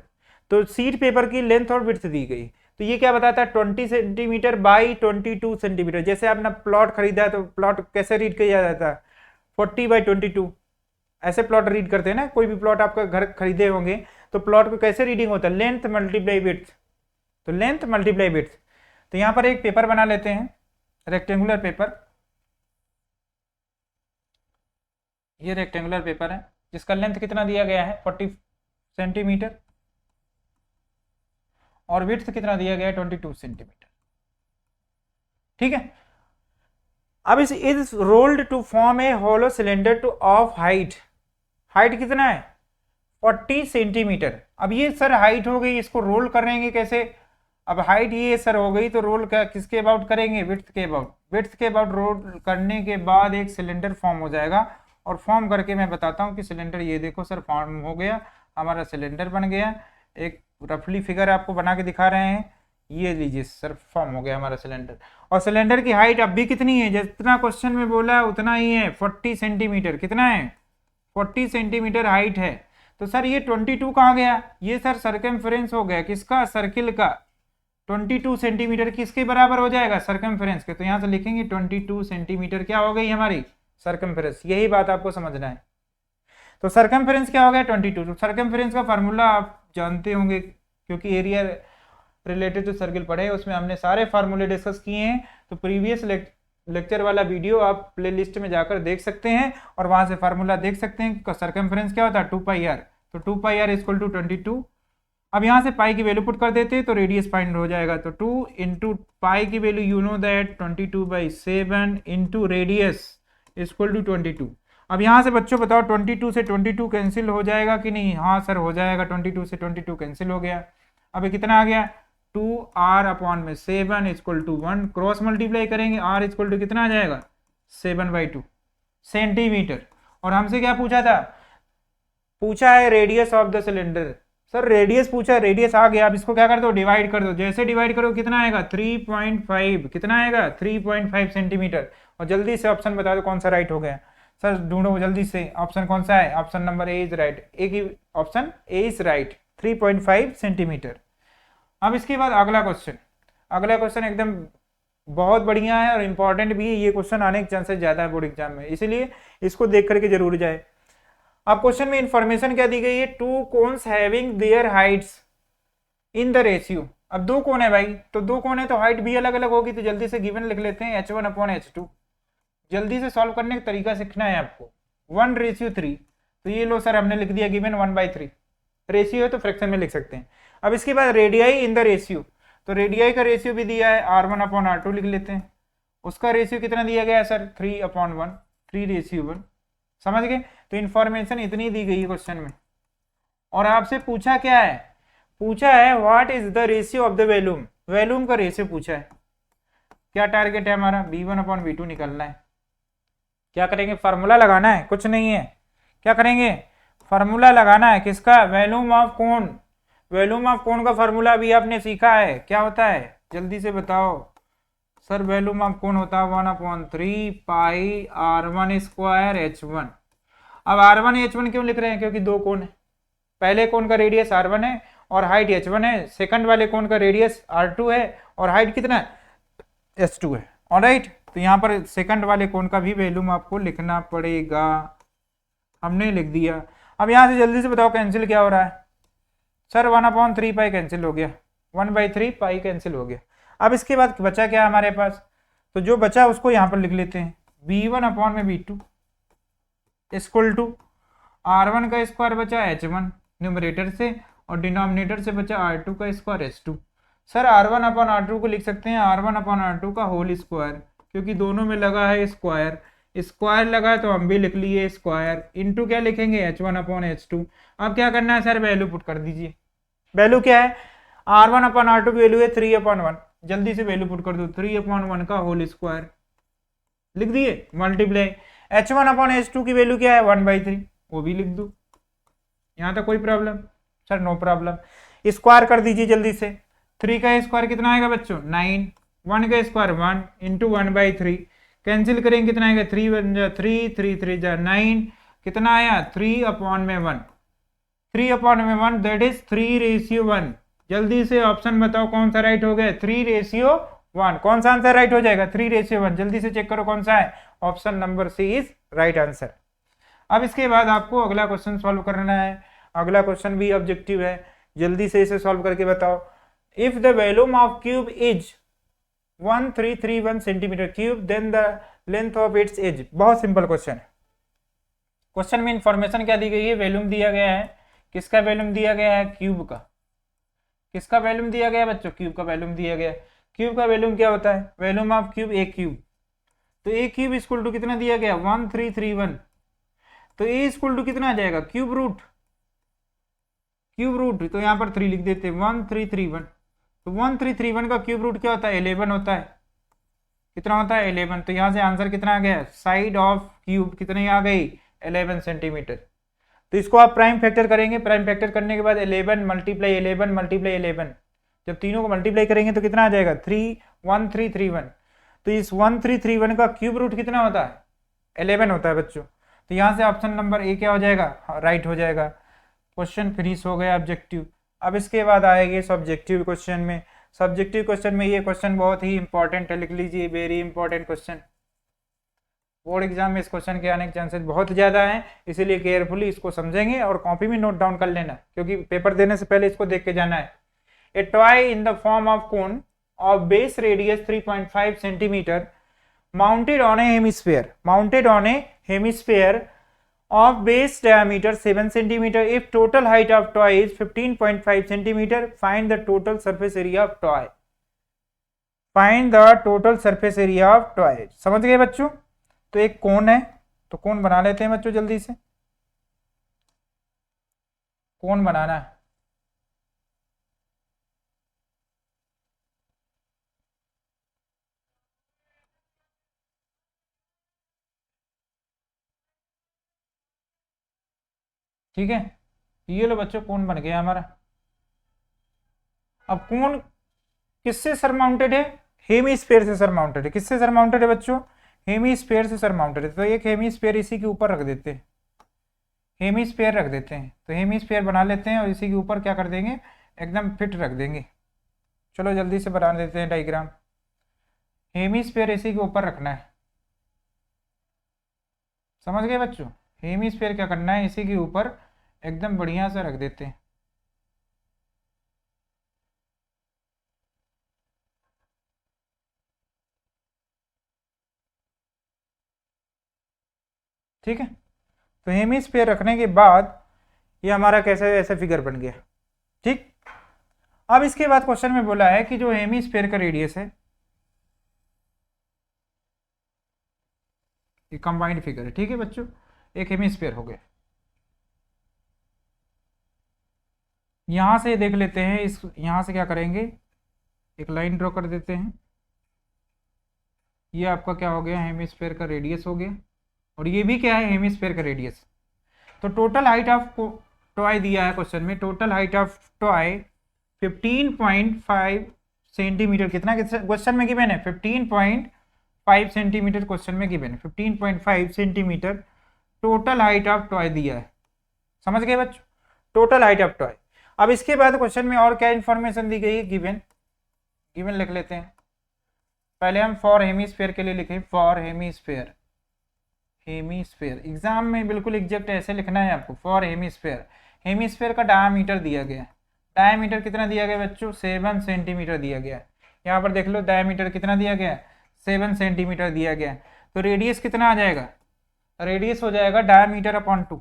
तो सीट पेपर की लेंथ और विड्थ दी गई, तो ये क्या बताता है 20 सेंटीमीटर बाई 22 सेंटीमीटर। जैसे आपने प्लॉट खरीदा है तो प्लॉट कैसे रीड किया जाता है 40/22, ऐसे प्लॉट रीड करते हैं ना, कोई भी प्लॉट आपका घर खरीदे होंगे तो प्लॉट को कैसे रीडिंग होता है, लेंथ मल्टीप्लाई विड्थ, तो लेंथ मल्टीप्लाई विड्थ। तो यहाँ पर एक पेपर बना लेते हैं, रेक्टेंगुलर पेपर, ये रेक्टेंगुलर पेपर है जिसका लेंथ कितना दिया गया है 40 सेंटीमीटर और विड्थ कितना दिया गया है 22 सेंटीमीटर, ठीक है। अब is rolled to form a hollow cylinder to of height, height कितना है 40 सेंटीमीटर। अब ये सर हाइट हो गई, इसको रोल करेंगे कैसे, अब हाइट ये सर हो गई तो रोल किसके अबाउट करेंगे, विड्थ के अबाउट, विड्थ के अबाउट रोल करने के बाद एक सिलेंडर फॉर्म हो जाएगा। और फॉर्म करके मैं बताता हूँ कि सिलेंडर, ये देखो सर फॉर्म हो गया, हमारा सिलेंडर बन गया। एक रफली फिगर आपको बना के दिखा रहे हैं, ये लीजिए सर फॉर्म हो गया हमारा सिलेंडर। और सिलेंडर की हाइट अब भी कितनी है, जितना क्वेश्चन में बोला उतना ही है 40 सेंटीमीटर, कितना है 40 सेंटीमीटर हाइट है। तो सर ये 22 कहाँ गया, ये सर सर्कमफेरेंस हो गया किसका, सर्किल का। 22 सेंटीमीटर किसके बराबर हो जाएगा, सर्कमफेरेंस के। तो यहाँ से लिखेंगे 22 सेंटीमीटर क्या हो गई हमारी सर्कमफेरेंस, यही बात आपको समझना है। तो सर्कमफेरेंस क्या हो गया 22। तो सर्कमफेरेंस का फार्मूला आप जानते होंगे क्योंकि एरिया रिलेटेड टू सर्किल पढ़े, उसमें हमने सारे फार्मूले डिस्कस किए हैं। तो प्रीवियस लेक्चर वाला वीडियो आप प्लेलिस्ट में जाकर देख सकते हैं और वहां से फार्मूला देख सकते हैं। सर्कमफेरेंस क्या होता है 2πr, तो 2πr इक्वल टू 22। अब यहाँ से पाई की वैल्यू पुट कर देते हैं तो रेडियस फाइंड हो जाएगा। तो 2 इंटू पाई की value you know that 22/7 into radius equal to 22। अब यहाँ से बच्चों बताओ 22 से 22 कैंसिल हो जाएगा कि नहीं, हाँ सर हो जाएगा, 22 से 22 कैंसिल हो गया। अब ये कितना आ गया 2r/7 equal to 1, cross multiply करेंगे r इक्वल टू कितना आ जाएगा 7/2 सेंटीमीटर। और हमसे क्या पूछा था, पूछा है radius of the cylinder. Sir radius पूछा, रेडियस आ गया, अब इसको क्या कर दो डिवाइड कर दो, जैसे डिवाइड करो कितना आएगा 3.5, कितना आएगा 3.5 सेंटीमीटर। और जल्दी से ऑप्शन बता दो कौन सा राइट हो गया, सर ढूंढो जल्दी से ऑप्शन कौन सा है, option number A is right, A की option A is right 3.5 centimetre. अब इसके बाद अगला क्वेश्चन एकदम बहुत बढ़िया है और इंपॉर्टेंट भी है, ये क्वेश्चन आने के चांसेस ज्यादा है बोर्ड एग्जाम में, इसीलिए इसको देख करके जरूर जाए। अब क्वेश्चन में इंफॉर्मेशन क्या दी गई है, 2 cones having their heights in the ratio. अब 2 कोन है भाई, तो 2 कोन है तो हाइट भी अलग अलग होगी, तो जल्दी से गिवन लिख लेते हैं h1/h2। जल्दी से सॉल्व करने का तरीका सीखना है आपको, 1:3। तो ये लो सर हमने लिख दिया गिवन 1/3, रेशियो है तो फ्रैक्शन में लिख सकते हैं। अब इसके बाद रेडियाई इन द रेशियो, तो रेडियाई का रेशियो भी दिया है r1/r2 लिख लेते हैं। उसका रेशियो कितना दिया गया है सर 3/1, 3:1, समझ गए। तो इन्फॉर्मेशन इतनी दी गई है क्वेश्चन में। और आपसे पूछा क्या है, पूछा है what is the ratio of the volume, volume का रेशियो पूछा है। क्या टारगेट है हमारा v1/v2 निकलना है। क्या करेंगे, फार्मूला लगाना है, कुछ नहीं है, क्या करेंगे फार्मूला लगाना है किसका, volume of cone. Volume of cone का फार्मूला भी आपने सीखा है, क्या होता है जल्दी से बताओ सर वैल्यूम ऑफ कोण होता है 1/3 पाई r1 स्क्वायर h1। अब r1 h1 क्यों लिख रहे हैं, क्योंकि दो कोण है, पहले कोण का रेडियस r1 है और हाइट h1 है, सेकंड वाले कोण का रेडियस r2 है और हाइट कितना है h2 है। ऑलराइट, तो यहाँ पर सेकंड वाले कोण का भी वैल्यूम आपको लिखना पड़ेगा, हमने लिख दिया। अब यहाँ से जल्दी से बताओ कैंसिल क्या हो रहा है, सर 1/3 पाई कैंसिल हो गया, 1/3 पाई कैंसिल हो गया। अब इसके बाद बचा क्या हमारे पास, तो जो बचा उसको यहाँ पर लिख लेते हैं, v1/v2 इक्वल टू r1 का स्क्वायर बचा h1 न्यूमरेटर से और डिनोमिनेटर से बचा r2 का स्क्वायर h2। सर r1/r2 को लिख सकते हैं r1/r2 का होल स्क्वायर, क्योंकि दोनों में लगा है स्क्वायर, स्क्वायर लगा है तो हम भी लिख लिए स्क्वायर, इनटू क्या लिखेंगे h1/h2। अब क्या करना है सर, वैल्यू पुट कर दीजिए। वैल्यू क्या है, r1/r2 की वैल्यू है 3/1, जल्दी से वैल्यू पुट कर दो, 3/1 का होल स्क्वायर लिख दिए, मल्टीप्लाई h1/h2 की वैल्यू क्या है 1/3, वो भी लिख दो। यहां तक कोई problem, sir no problem. Square कर दीजिए जल्दी से, 3 का स्क्वायर कितना आएगा बच्चों 9, 1 का स्क्वायर 1 इंटू 1/3, कैंसिल करेंगे कितना आएगा 3 1 जा 3, 3 3 जा 9, कितना आया 3/1, 3/1 दैट इज 3:1। जल्दी से ऑप्शन बताओ कौन सा राइट हो गया, 3:1। कौन सा आंसर राइट हो जाएगा 3:1, जल्दी से चेक करो कौन सा है, option number C is right answer. अब इसके बाद आपको अगला क्वेश्चन सॉल्व करना है, अगला क्वेश्चन भी ऑब्जेक्टिव है, जल्दी से इसे सॉल्व करके बताओ। If the volume of cube is 1331 centimetre cube then the length of its edge. बहुत सिंपल क्वेश्चन है, क्वेश्चन में इंफॉर्मेशन क्या दी गई है, वॉल्यूम दिया गया है, किसका वॉल्यूम दिया गया है क्यूब का, किसका वॉल्यूम दिया गया है बच्चों, क्यूब का वॉल्यूम दिया गया है। क्यूब का वॉल्यूम क्या होता है, volume of cube A cube, तो ए क्यूब इक्वल टू कितना दिया गया 1331, तो ए इक्वल टू कितना आ जाएगा क्यूब रूट, तो यहाँ पर 3 लिख देते हैं 1331, तो 1331 का क्यूब रूट क्या होता है 11 होता है, कितना होता है 11, तो यहाँ से आंसर कितना आ गया, साइड ऑफ क्यूब कितनी आ गई 11 सेंटीमीटर। तो इसको आप प्राइम फैक्टर करेंगे, प्राइम फैक्टर करने के बाद 11 मल्टीप्लाई 11 मल्टीप्लाई 11, जब तीनों को मल्टीप्लाई करेंगे तो कितना आ जाएगा 1331, तो इस 1331 का क्यूब रूट कितना होता है 11 होता है बच्चों, तो यहाँ से ऑप्शन नंबर ए क्या हो जाएगा, राइट हो जाएगा। क्वेश्चन फिनिश हो गया ऑब्जेक्टिव। अब इसके बाद आएंगे सब्जेक्टिव क्वेश्चन में, सब्जेक्टिव क्वेश्चन में ये क्वेश्चन बहुत ही इंपॉर्टेंट है, लिख लीजिए very important question, board exam में इस क्वेश्चन के आने के चांसेस बहुत ज़्यादा हैं, इसीलिए केयरफुली इसको समझेंगे और कॉपी में नोट डाउन कर लेना, क्योंकि पेपर देने से पहले इसको देख के जाना है। ए toy in the form of cone of base radius 3.5 centimetre mounted on a hemisphere of base diameter 7 centimeter. If total height of toy is 15.5 centimeter, find the total surface area of toy. Find the total surface area of toy. समझ गए बच्चों, तो एक कोन है, तो कोन बना लेते हैं बच्चों, जल्दी से कोन बनाना है। ठीक है, ये लो बच्चों कोन बन गया हमारा। अब कोन किससे सरमाउंटेड है, हेमीस्फीयर से सरमाउंटेड है, किससे सरमाउंटेड है बच्चों, हेमीस्फीयर से सरमाउंटेड है, तो एक हेमीस्फीयर इसी के ऊपर रख देते हैं, हेमीस्फीयर रख देते हैं, तो हेमीस्फीयर बना लेते हैं और इसी के ऊपर क्या कर देंगे एकदम फिट रख देंगे। चलो जल्दी से बना देते हैं डायग्राम, हेमीस्फीयर इसी के ऊपर रखना है, समझ गए बच्चों, हेमीस्फीयर क्या करना है इसी के ऊपर एकदम बढ़िया से रख देते हैं। ठीक है, तो हेमीस्फीयर रखने के बाद ये हमारा कैसे ऐसा फिगर बन गया। ठीक, अब इसके बाद क्वेश्चन में बोला है कि जो हेमीस्फीयर का रेडियस है, ये कंबाइंड फिगर है, ठीक है बच्चों, एक हेमीस्फीयर हो गया। यहां से देख लेते हैं, इस यहां से क्या करेंगे एक लाइन ड्रॉ कर देते हैं, ये आपका क्या हो गया हेमीस्फीयर का रेडियस हो गया, और ये भी क्या है हेमीस्फीयर का रेडियस। तो टोटल हाइट ऑफ टॉय दिया है क्वेश्चन में, total height of toy 15.5 centimetre. कितना क्वेश्चन में गिवन है? 15.5 सेंटीमीटर क्वेश्चन में गिवन है। 15.5 centimetre total height of toy दिया है। समझ गए बच्चों? Total height of toy. अब इसके बाद क्वेश्चन में और क्या इंफॉर्मेशन दी गई है? गिवन लिख लेते हैं। पहले हम फॉर हेमीस्फेयर के लिए लिखें, फॉर हेमीस्फेयर। एग्जाम में बिल्कुल एग्जैक्ट ऐसे लिखना है आपको, फॉर हेमीस्फेयर का डायमीटर दिया गया है। डायमीटर कितना दिया गया बच्चों? 7 सेंटीमीटर दिया गया है। यहाँ पर देख लो डायमीटर कितना दिया गया है? 7 सेंटीमीटर दिया गया है। तो रेडियस कितना आ जाएगा? रेडियस हो जाएगा डायमीटर अपॉन 2।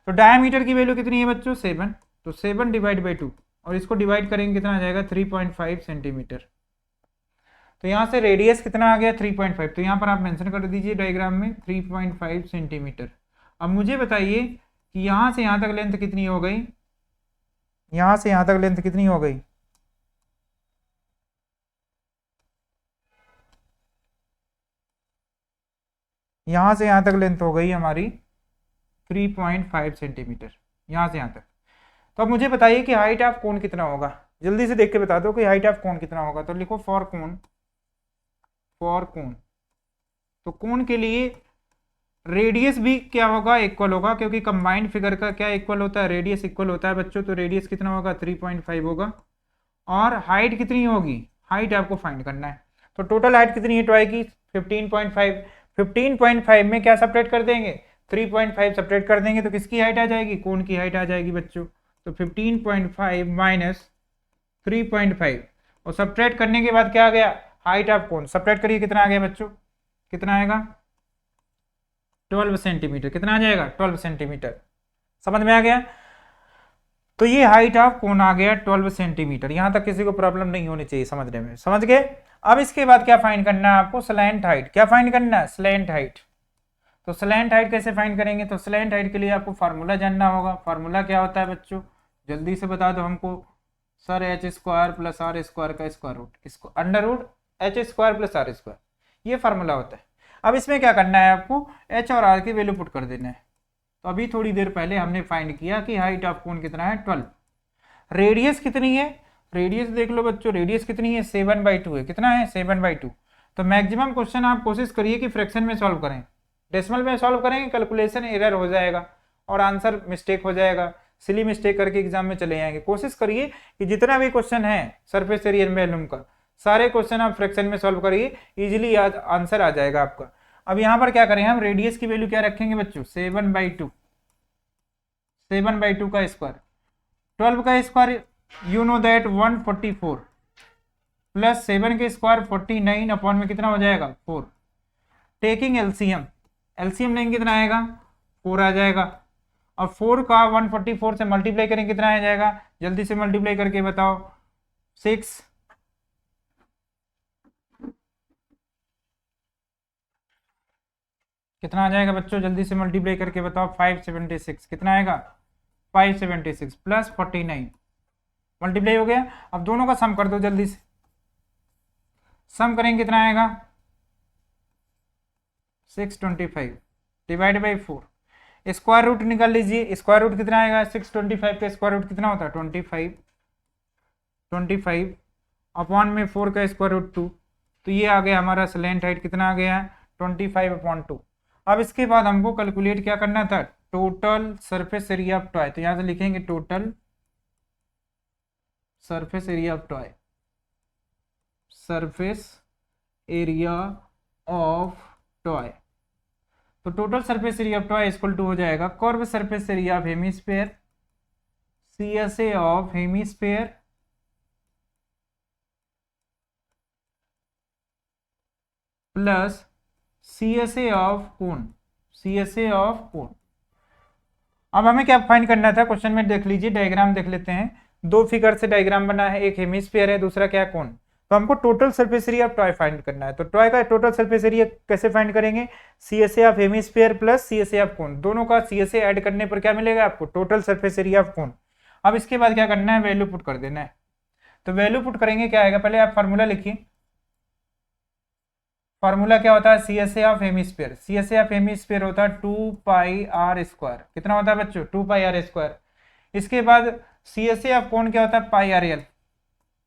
तो डायमीटर की वैल्यू कितनी है बच्चों? 7। तो 7 डिवाइड बाई 2 और इसको डिवाइड करेंगे कितना आ जाएगा? 3.5 सेंटीमीटर। तो यहाँ से रेडियस कितना आ गया? 3.5। तो यहाँ पर आप मेंशन कर दीजिए डायग्राम में 3.5 सेंटीमीटर। अब मुझे बताइए कि यहाँ से यहाँ तक लेंथ कितनी हो गई? यहाँ से यहाँ तक लेंथ कितनी हो गई? यहाँ से यहाँ तक लेंथ हो गई हमारी 3.5 सेंटीमीटर, यहाँ से यहाँ तक। तो अब मुझे बताइए कि हाइट ऑफ कोन कितना होगा? जल्दी से देख के बता दो कि हाइट ऑफ कोन कितना होगा। तो लिखो फॉर कोन। तो कोन के लिए रेडियस भी क्या होगा? इक्वल होगा, क्योंकि कंबाइंड फिगर का क्या इक्वल होता है? रेडियस इक्वल होता है बच्चों। तो रेडियस कितना होगा? 3.5 होगा। और हाइट कितनी होगी? हाइट आपको फाइंड करना है। तो टोटल हाइट कितनी है टॉय की? 15.5। 15.5 में क्या सपरेट कर देंगे? 3.5 सपरेट कर देंगे तो किसकी हाइट आ जाएगी? कोन की हाइट आ जाएगी बच्चों। तो 15.5 माइनस 3.5 और सब्ट्रैक्ट करने के बाद क्या आ गया? Height of cone. सब्ट्रैक्ट करिए कितना आ गया बच्चों? कितना आएगा? 12 सेंटीमीटर। कितना आ जाएगा? 12 सेंटीमीटर। समझ में आ गया? तो ये हाइट ऑफ कोन आ गया 12 सेंटीमीटर। यहां तक किसी को प्रॉब्लम नहीं होनी चाहिए समझने में। समझ गए? अब इसके बाद क्या फाइंड करना है आपको? Slant height. क्या फाइंड करना है? Slant height. तो स्लैंट हाइट कैसे फाइंड करेंगे? तो स्लैंट हाइट के लिए आपको फार्मूला जानना होगा। फार्मूला क्या होता है बच्चों? जल्दी से बता दो हमको। सर h² प्लस r² का स्क्वायर रूट, इसको under root h² plus r², ये फार्मूला होता है। अब इसमें क्या करना है आपको? h और r की वैल्यू पुट कर देना है। तो अभी थोड़ी देर पहले हमने फाइंड किया कि हाइट ऑफ कोन कितना है? 12। रेडियस कितनी है? रेडियस देख लो बच्चों, रेडियस कितनी है? 7/2 है। कितना है? 7/2। तो मैक्सिमम क्वेश्चन आप कोशिश करिए कि फ्रैक्शन में सॉल्व करें। डेसिमल में सॉल्व करेंगे कैलकुलेशन एरर हो जाएगा और आंसर मिस्टेक हो जाएगा, सिली मिस्टेक करके एग्जाम में चले जाएंगे। कोशिश करिए कि जितना भी क्वेश्चन है सरफेस एरिया एंड वॉल्यूम का, सारे क्वेश्चन आप फ्रैक्शन में सॉल्व करिए, इजीली आंसर आ जाएगा आपका। अब यहाँ पर क्या करें हम? रेडियस की वैल्यू क्या रखेंगे बच्चों? 7/2। 7/2 का स्क्वायर, 12 का square you know that 144 plus 7 के स्क्वायर 49 अपॉन में कितना हो जाएगा? 4। टेकिंग एलसीएम, एलसीएम लेंगे कितना आएगा? 4 आ जाएगा। और 4 का 144 से मल्टीप्लाई करें कितना आ जाएगा? जल्दी से मल्टीप्लाई करके बताओ। 6। कितना आ जाएगा बच्चों? जल्दी से मल्टीप्लाई करके बताओ। 576। कितना आएगा? 576 प्लस 49 मल्टीप्लाई हो गया। अब दोनों का सम कर दो जल्दी से। सम करेंगे कितना आएगा? 625 डिवाइड बाई 4। स्क्वायर रूट निकाल लीजिए। स्क्वायर रूट कितना आएगा? 625 का स्क्वायर रूट कितना होता है? 25 अपॉन में 4 का स्क्वायर रूट 2। तो ये आ गया हमारा स्लैंट हाइट। कितना आ गया? 25/2। अब इसके बाद हमको कैलकुलेट क्या करना था? Total surface area of toy. तो यहाँ से लिखेंगे total surface area of toy, surface area of toy. तो total surface area of toy equal to हो जाएगा curve surface area of hemisphere, CSA of hemisphere plus CSA of cone, CSA of cone. अब हमें क्या find करना था? Question में देख लीजिए, डायग्राम देख लेते हैं। दो फिगर से डायग्राम बना है, एक हेमीस्फीयर है, दूसरा क्या? कोन। तो हमको total surface area of toy find करना है। तो टॉय का टोटल सरफेस एरिया कैसे फाइंड करेंगे? CSA of hemisphere plus CSA of कोन, दोनों का CSA ऐड करने पर क्या मिलेगा आपको? Total surface area of cone. अब इसके बाद क्या करना है? वैल्यू पुट कर देना है। तो वैल्यू पुट करेंगे क्या आएगा? पहले आप फार्मूला लिखिए। फार्मूला क्या होता है? CSA of hemisphere, CSA of hemisphere होता है 2πr²। कितना होता है बच्चों? 2πr²। इसके बाद CSA ऑफ कोण क्या होता है, पाई आर एल।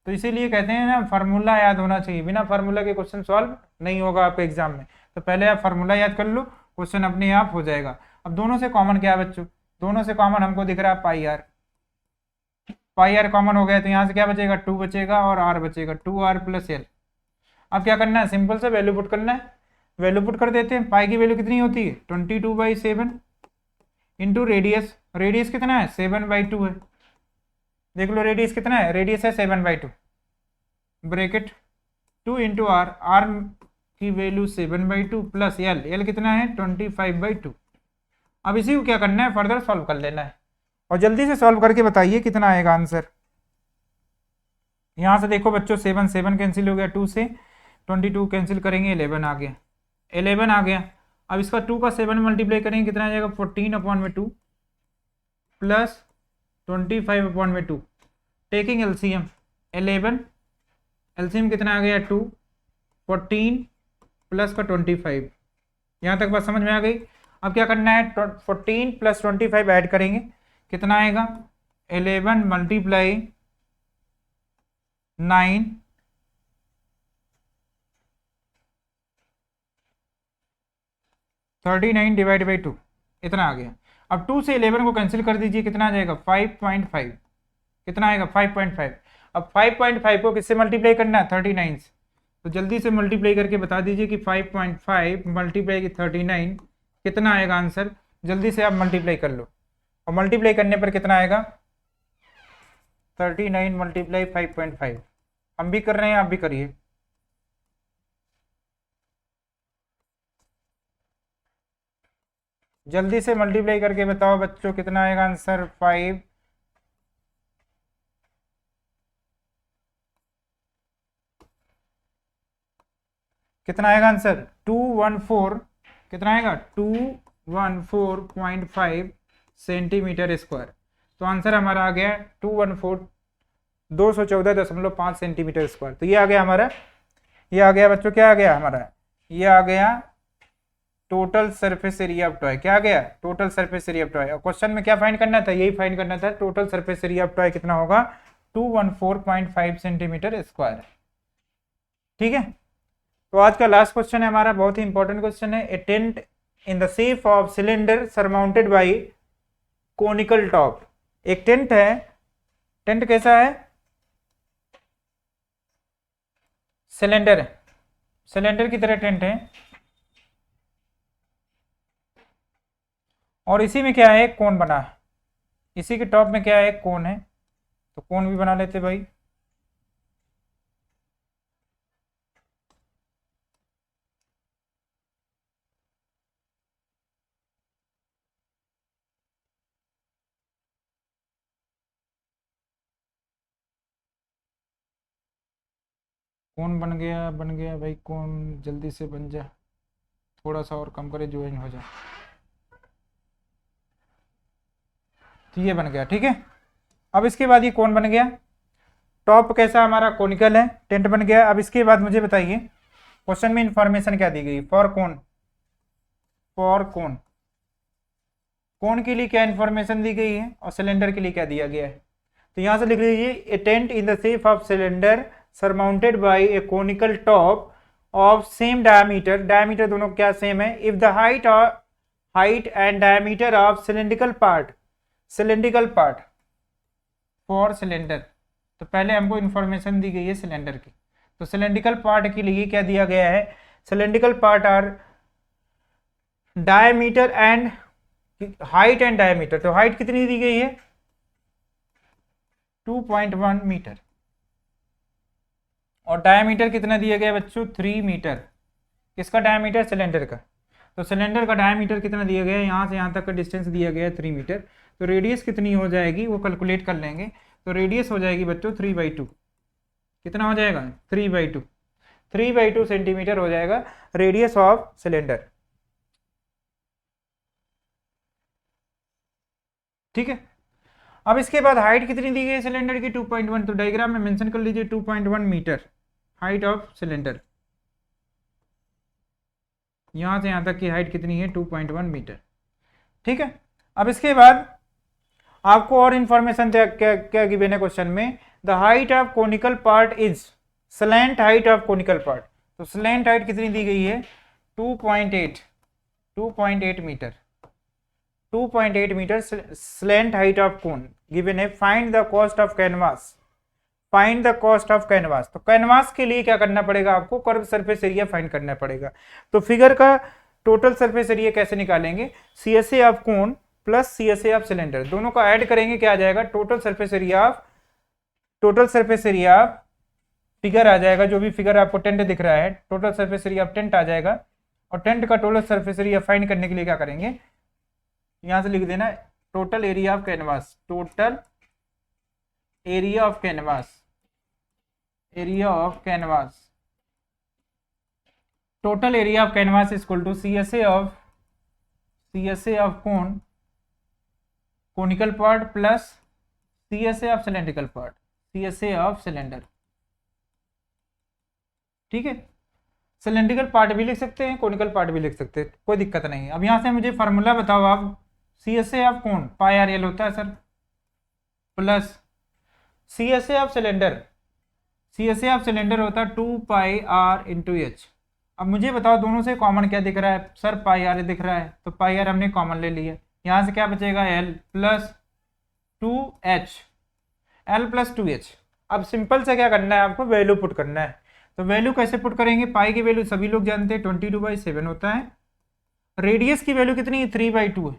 तो इसीलिए कहते हैं ना फार्मूला याद होना चाहिए, बिना फार्मूला के क्वेश्चन सॉल्व नहीं होगा आपके एग्जाम में। तो पहले आप फार्मूला याद कर लो, क्वेश्चन अपने आप हो जाएगा। अब दोनों से कॉमन क्या है बच्चों, दोनों से कॉमन हमको दिख रहा है pi are. Pi are common हो गया तो यहाँ से क्या बचेगा, 2 बचेगा और आर बचेगा, 2r प्लस एल। अब क्या करना है, सिंपल से वैल्यू पुट करना है। वैल्यू पुट कर देते हैं। पाई की वैल्यू कितनी होती है, 22/7 इंटू रेडियस। रेडियस कितना है, 7/2 है। देख लो रेडियस कितना है, रेडियस है 7/2, ब्रैकेट 2 इंटू आर, आर की वैल्यू 7/2 प्लस एल, एल कितना है 25/2। अब इसी को क्या करना है, फर्दर सॉल्व कर लेना है और जल्दी से सॉल्व करके बताइए कितना आएगा आंसर। यहाँ से देखो बच्चों 7 7 कैंसिल हो गया, 2 से 22 कैंसिल करेंगे, 11 आ गया, 11 आ गया। अब इसका 2 का 7 मल्टीप्लाई करेंगे, कितना आ जाएगा 14/2 प्लस 25/2। टेकिंग एलसीएम 11, एलसीएम कितना आ गया 2, 14 प्लस का 25। यहाँ तक बात समझ में आ गई। अब क्या करना है, 14 प्लस 25 ऐड करेंगे, कितना आएगा 11 मल्टीप्लाई 9 39 डिवाइड बाई 2, इतना आ गया। अब 2 से 11 को कैंसिल कर दीजिए, कितना आ जाएगा 5.5, कितना आएगा 5.5। अब 5.5 को किससे मल्टीप्लाई करना है, 39 से। तो जल्दी से मल्टीप्लाई करके बता दीजिए कि 5.5 मल्टीप्लाई की 39 कितना आएगा आंसर। जल्दी से आप मल्टीप्लाई कर लो और मल्टीप्लाई करने पर कितना आएगा 39 मल्टीप्लाई 5.5। हम भी कर रहे हैं, आप भी करिए। जल्दी से मल्टीप्लाई करके बताओ बच्चों कितना आएगा आंसर। 5 कितना आएगा आंसर 214, कितना आएगा 214.5 सेंटीमीटर स्क्वायर। तो आंसर हमारा आ गया 214 सेंटीमीटर स्क्वायर। तो ये आ गया हमारा, ये आ गया बच्चों, क्या आ गया हमारा, ये आ गया total surface area of toy. क्या आ गया, total surface area of toy. और क्वेश्चन में क्या फाइंड करना था, यही फाइंड करना था, total surface area of toy कितना होगा 214.5 सेंटीमीटर स्क्वायर। ठीक है, तो आज का लास्ट क्वेश्चन है हमारा, बहुत ही इंपॉर्टेंट क्वेश्चन है। A tent in the shape of cylinder surmounted by conical top. एक टेंट है, टेंट कैसा है, सिलेंडर है, सिलेंडर की तरह टेंट है और इसी में क्या है, कोन बना है, इसी के टॉप में क्या है, कोन है। तो कोन भी बना लेते भाई। कौन बन गया, बन गया भाई, कौन जल्दी से बन जा, थोड़ा सा और कम करे, ज्वाइन हो जाए। तो ये बन गया, ठीक है। अब इसके बाद ये कौन बन गया, टॉप कैसा हमारा कोनिकल है, टेंट बन गया। अब इसके बाद मुझे बताइए क्वेश्चन में इंफॉर्मेशन क्या दी गई, फॉर कौन, फॉर कौन, कौन के लिए क्या इंफॉर्मेशन दी गई है और सिलेंडर के लिए क्या दिया गया है। तो यहां से लिख लीजिए, a tent in the shape of cylinder surmounted by a conical top of same diameter, diameter दोनों क्या सेम है, if the height and diameter of cylindrical part, cylindrical part for cylinder. तो पहले हमको इंफॉर्मेशन दी गई है सिलेंडर की, तो सिलेंड्रिकल पार्ट के लिए क्या दिया गया है, cylindrical part are diameter and height and diameter. तो हाइट कितनी दी गई है 2.1 मीटर और डायमीटर कितना दिया गया बच्चों 3 मीटर। किसका डायमीटर, सिलेंडर का। तो सिलेंडर का डायमीटर कितना दिया गया है, यहाँ से यहाँ तक का डिस्टेंस दिया गया है 3 मीटर। तो रेडियस कितनी हो जाएगी वो कैलकुलेट कर लेंगे। तो रेडियस हो जाएगी बच्चों 3/2, कितना हो जाएगा 3/2, 3/2 सेंटीमीटर हो जाएगा रेडियस ऑफ सिलेंडर। ठीक है, अब इसके बाद हाइट कितनी दी गई है सिलेंडर की 2.1। तो डायग्राम में मेंशन कर लीजिए 2.1 मीटर हाइट ऑफ सिलेंडर, यहां से यहां तक की हाइट कितनी है 2.1 मीटर। ठीक है, अब इसके बाद आपको और इंफॉर्मेशन क्या क्या गिवन है क्वेश्चन में, the height of conical part is, slant height of conical part, तो स्लैंट हाइट कितनी दी गई है 2.8 metre, 2.8 metre slant height of cone given है। Find the cost of canvas, find the cost of canvas, तो canvas के लिए क्या करना पड़ेगा आपको, कर्व सरफेस एरिया फाइंड करना पड़ेगा। तो फिगर का टोटल सरफेस एरिया कैसे निकालेंगे, CSA of cone plus CSA of cylinder, दोनों का ऐड करेंगे क्या आ जाएगा, total surface area of figure आ जाएगा, जो भी फिगर आपको टेंट दिख रहा है, total surface area of tent आ जाएगा। और टेंट का टोटल सरफेस एरिया फाइंड करने के लिए क्या करेंगे, यहां से लिख देना total area of canvas, total area of canvas, area of canvas, total area of canvas is equal to CSA of conical part plus CSA of cylindrical part, CSA of cylinder. ठीक है, सिलेंड्रिकल पार्ट भी लिख सकते हैं, conical part भी लिख सकते हैं, कोई दिक्कत नहीं है। अब यहां से मुझे फार्मूला बताओ आप, CSA of cone pi R L होता है sir, plus CSA of cylinder, CSA of cylinder होता है 2 पाई आर इंटू एच। अब मुझे बताओ दोनों से कॉमन क्या दिख रहा है सर, पाई आर दिख रहा है, तो पाई आर हमने कॉमन ले लिया, यहाँ से क्या बचेगा L plus 2H, L plus 2H। अब सिंपल से क्या करना है आपको, वैल्यू पुट करना है। तो वैल्यू कैसे पुट करेंगे, पाई की वैल्यू सभी लोग जानते हैं 22/7 होता है, रेडियस की वैल्यू कितनी है 3/2 है,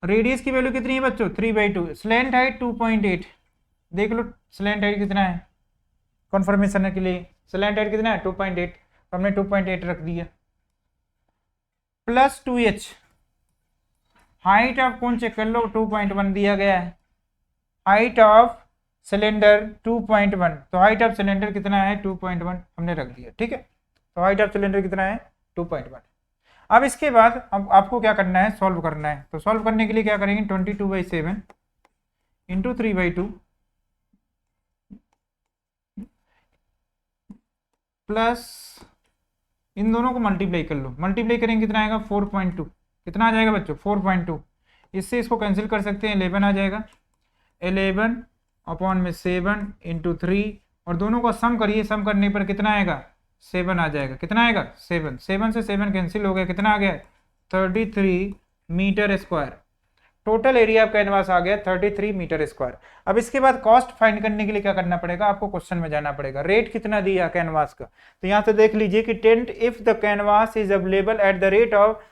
रेडियस की वैल्यू कितनी है बच्चों 3/2, स्लैंट हाइट 2.8, देख लो स्लैंट हाइट कितना है कन्फर्मेशन के लिए, स्लैंट हाइट कितना है 2.8, तो हमने 2.8 रख दिया, प्लस 2H, हाइट ऑफ कौन चेक कर लो 2.1 दिया गया है, हाइट ऑफ सिलेंडर 2.1, तो हाइट ऑफ सिलेंडर कितना है 2.1 हमने रख दिया। ठीक है, तो हाइट ऑफ सिलेंडर कितना है 2.1। अब इसके बाद अब आपको क्या करना है, सॉल्व करना है। तो सॉल्व करने के लिए क्या करेंगे, 22/7 इंटू 3/2 प्लस इन दोनों को मल्टीप्लाई कर लो, मल्टीप्लाई करेंगे कितना आएगा 4.2, कितना आ जाएगा बच्चों 4.2, इससे इसको कैंसिल कर सकते हैं 11 आ जाएगा, 11/7 इंटू 3, और दोनों का सम करिए, सम करने पर कितना आएगा 7 आ जाएगा, कितना आएगा 7, 7 से 7 कैंसिल हो गया, कितना आ गया 33 metre square, total area of canvas आ गया 33 मीटर स्क्वायर। अब इसके बाद कॉस्ट फाइंड करने के लिए क्या करना पड़ेगा, आपको क्वेश्चन में जाना पड़ेगा, रेट कितना दिया कैनवास का, तो यहां से देख लीजिए कि tent if the canvas is available at the rate of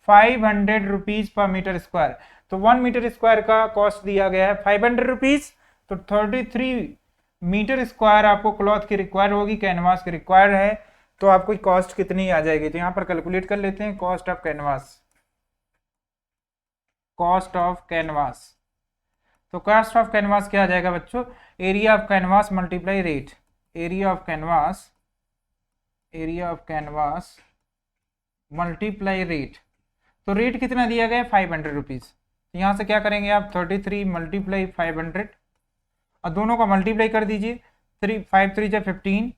500 rupees per metre square, तो 1 मीटर स्क्वायर का कॉस्ट दिया गया है 500 रुपीज, तो 33 मीटर स्क्वायर आपको क्लॉथ की रिक्वायर होगी, कैनवास की रिक्वायर है, तो आपको कॉस्ट कितनी आ जाएगी, तो यहाँ पर कैलकुलेट कर लेते हैं cost of canvas, cost of canvas. तो कॉस्ट ऑफ कैनवास क्या आ जाएगा बच्चों, area of canvas multiply rate, area of canvas, area of canvas multiply rate, तो रेट कितना दिया गया 500 रुपीज, तो यहाँ से क्या करेंगे आप 33 मल्टीप्लाई 500 और दोनों का मल्टीप्लाई कर दीजिए, 5 3 जा 15,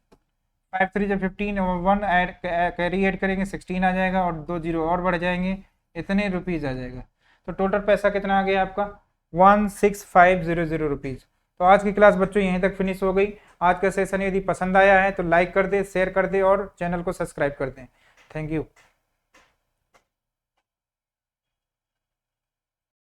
5 3 जा 15 और 1 ऐड कैरी ऐड करेंगे 16 आ जाएगा, और 2 जीरो और बढ़ जाएंगे, इतने रुपीज़ आ जाएगा। तो टोटल पैसा कितना आ गया आपका 16500 रुपीज़। तो आज की क्लास बच्चों यहीं तक फिनिश हो गई। आज का सेशन यदि पसंद आया है तो लाइक कर दे, शेयर कर दे और चैनल को सब्सक्राइब कर दें। Thank you.